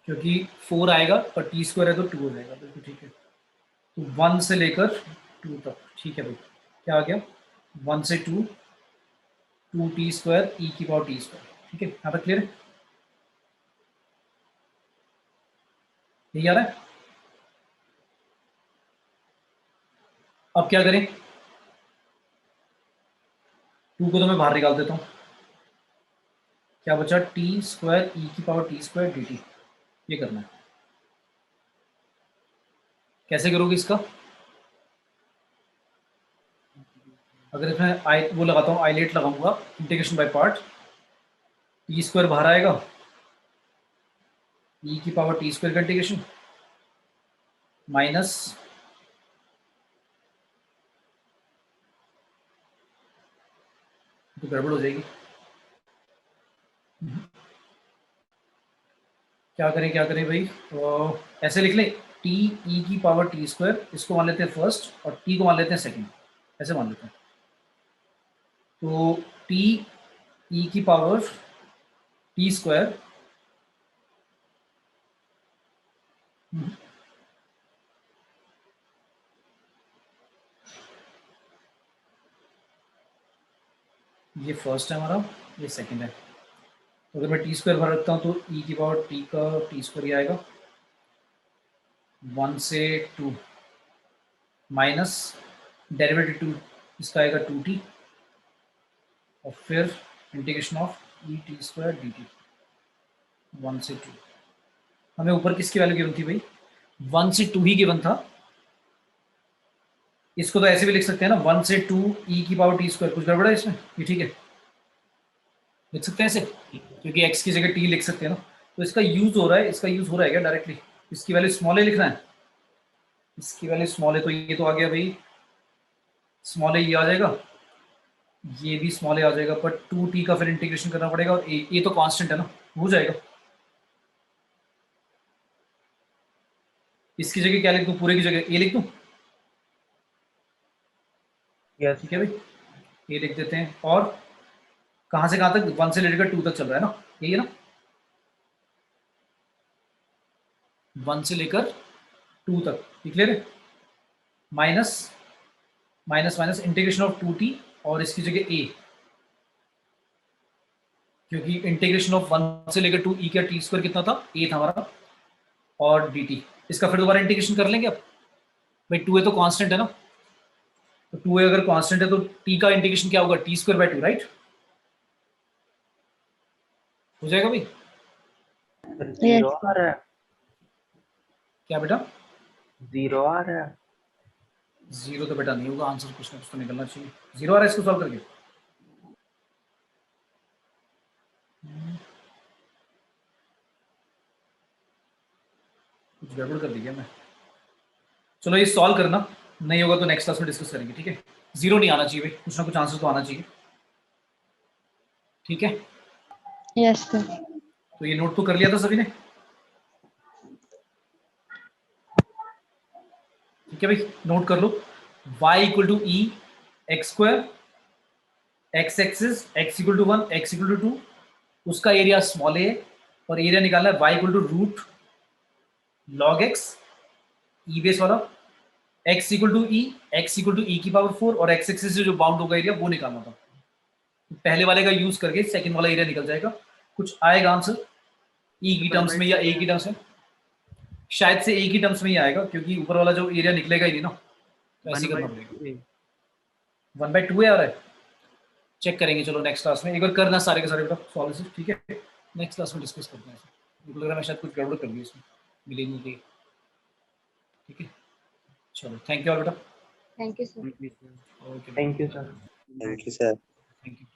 क्योंकि 4 आएगा पर t स्क्वायर है तो 2 हो जाएगा, बिल्कुल ठीक है, तो 1 से लेकर 2 तक, ठीक है भाई, क्या आ गया 1 से 2 2t स्क्वायर e की पावर t स्क्वायर, ठीक है, यहाँ तक क्लियर है, यही आ रहा है। अब क्या करें, 2 को तो मैं बाहर निकाल देता हूँ, क्या बचा t स्क्वायर e की पावर t स्क्वायर dt, ये करना है, कैसे करोगे इसका, अगर इसमें आई वो लगाता हूँ, आईलेट लगाऊंगा, integration by part, T square बाहर आएगा, e की पावर टी स्क्वायर का इंटीग्रेशन माइनस तो गड़बड़ हो जाएगी, क्या करें भाई, तो ऐसे लिख ले, टी ई की पावर टी स्क्वायर, इसको मान लेते हैं फर्स्ट और टी को मान लेते हैं सेकंड, ऐसे मान लेते हैं, तो टी ई की पावर टी स्क्वायर ये फर्स्ट है हमारा, ये सेकंड है। तो अगर मैं टी स्क्वायर भर रखता हूँ तो ई की पावर टी का टी स्क्वायर ये आएगा 1 से 2 माइनस डेरिवेटिव 2 इसका आएगा 2t और फिर integration of E T square D T 1 से 2। हमें ऊपर किसकी वैल्यू गिवन थी भाई? 1 से 2 ही गिवन था। इसको तो ऐसे भी लिख सकते हैं ना, 1 से 2 ई की पावर टी स्क्वायर। कुछ गड़बड़ है इसमें? ये ठीक है, लिख सकते हैं ऐसे, क्योंकि x की जगह t लिख सकते हैं ना। तो इसका यूज हो रहा है, इसका यूज हो रहा है क्या डायरेक्टली? इसकी वैल्यू स्मॉल ए लिखना है, इसकी वैल्यू स्मॉल ए, तो ये तो आ गया भाई स्मॉल ए, ये आ जाएगा, ये भी स्मॉल ए आ जाएगा, पर 2t का फिर इंटीग्रेशन करना पड़ेगा और ये तो कांस्टेंट है ना, हो जाएगा। इसकी जगह क्या लिख दूं? पूरे की जगह ए लिख दूं? यस ठीक है भाई, ए लिख देते हैं। और कहां से कहां तक? 1 से लेकर 2 तक चल रहा है ना, यही है ना, 1 से लेकर 2 तक, ठीक है। Minus minus minus integration of 2t और इसकी जगह a, क्योंकि इंटीग्रेशन ऑफ 1 से लेकर 2 e का टी स्क्वायर कितना था? a था हमारा, और dt। इसका फिर दोबारा इंटीग्रेशन कर लेंगे अब भाई, 2a तो कांस्टेंट है ना, तो 2a अगर कांस्टेंट है तो t का इंटीग्रेशन क्या होगा? T square by 2, right? हो जाएगा भाई? जीरो आ रहा है, क्या बेटा? जीरो आ रहा है। जीरो तो बेटा नहीं होगा, आंसर कुछ ना कुछ तो निकलना चाहिए। जीरो आ रहा है इसको सॉल्व करके? कुछ गड़बड़ कर दी क्या मैं? चलो ये सॉल्व करना, नहीं होगा तो नेक्स्ट क्लास में डिस्कस करेंगे, ठीक है। जीरो नहीं आना चाहिए भाई, कुछ ना कुछ आंसर तो आना चाहिए, ठीक है। Yes, sir. तो ये नोट तो कर लिया था सभी ने? ठीक है भाई, नोट कर लो। y equal to e x square, x axis x equal to 1, x equal to 2, उसका एरिया स्मॉल ए, और एरिया निकालना है y equal to root log x, e base वाला, x equal to e, x equal to e की power 4, और x axis से जो bound होगा एरिया वो निकालना था। पहले वाले का यूज करके सेकंड वाला एरिया निकल जाएगा। कुछ आएगा आंसर ई की टर्म्स में या ए की टर्म्स में? शायद से ए की टर्म्स में ही आएगा, क्योंकि ऊपर वाला जो एरिया निकलेगा ही नहीं ना, तो ऐसे ही करना पड़ेगा। 1/2 आ रहा है, चेक करेंगे चलो नेक्स्ट क्लास में। एक बार करना सारे के सारे बेटा सॉल्व, ठीक है। नेक्स्ट क्लास में डिस्कस करते हैं। मुझे लग रहा है मैं शायद कुछ गड़बड़ कर दी इसमें, मिली नहीं थी, ठीक है। चलो थैंक यू बेटा। Thank you, sir. Okay, thank you sir. Thank you, sir. Thank you.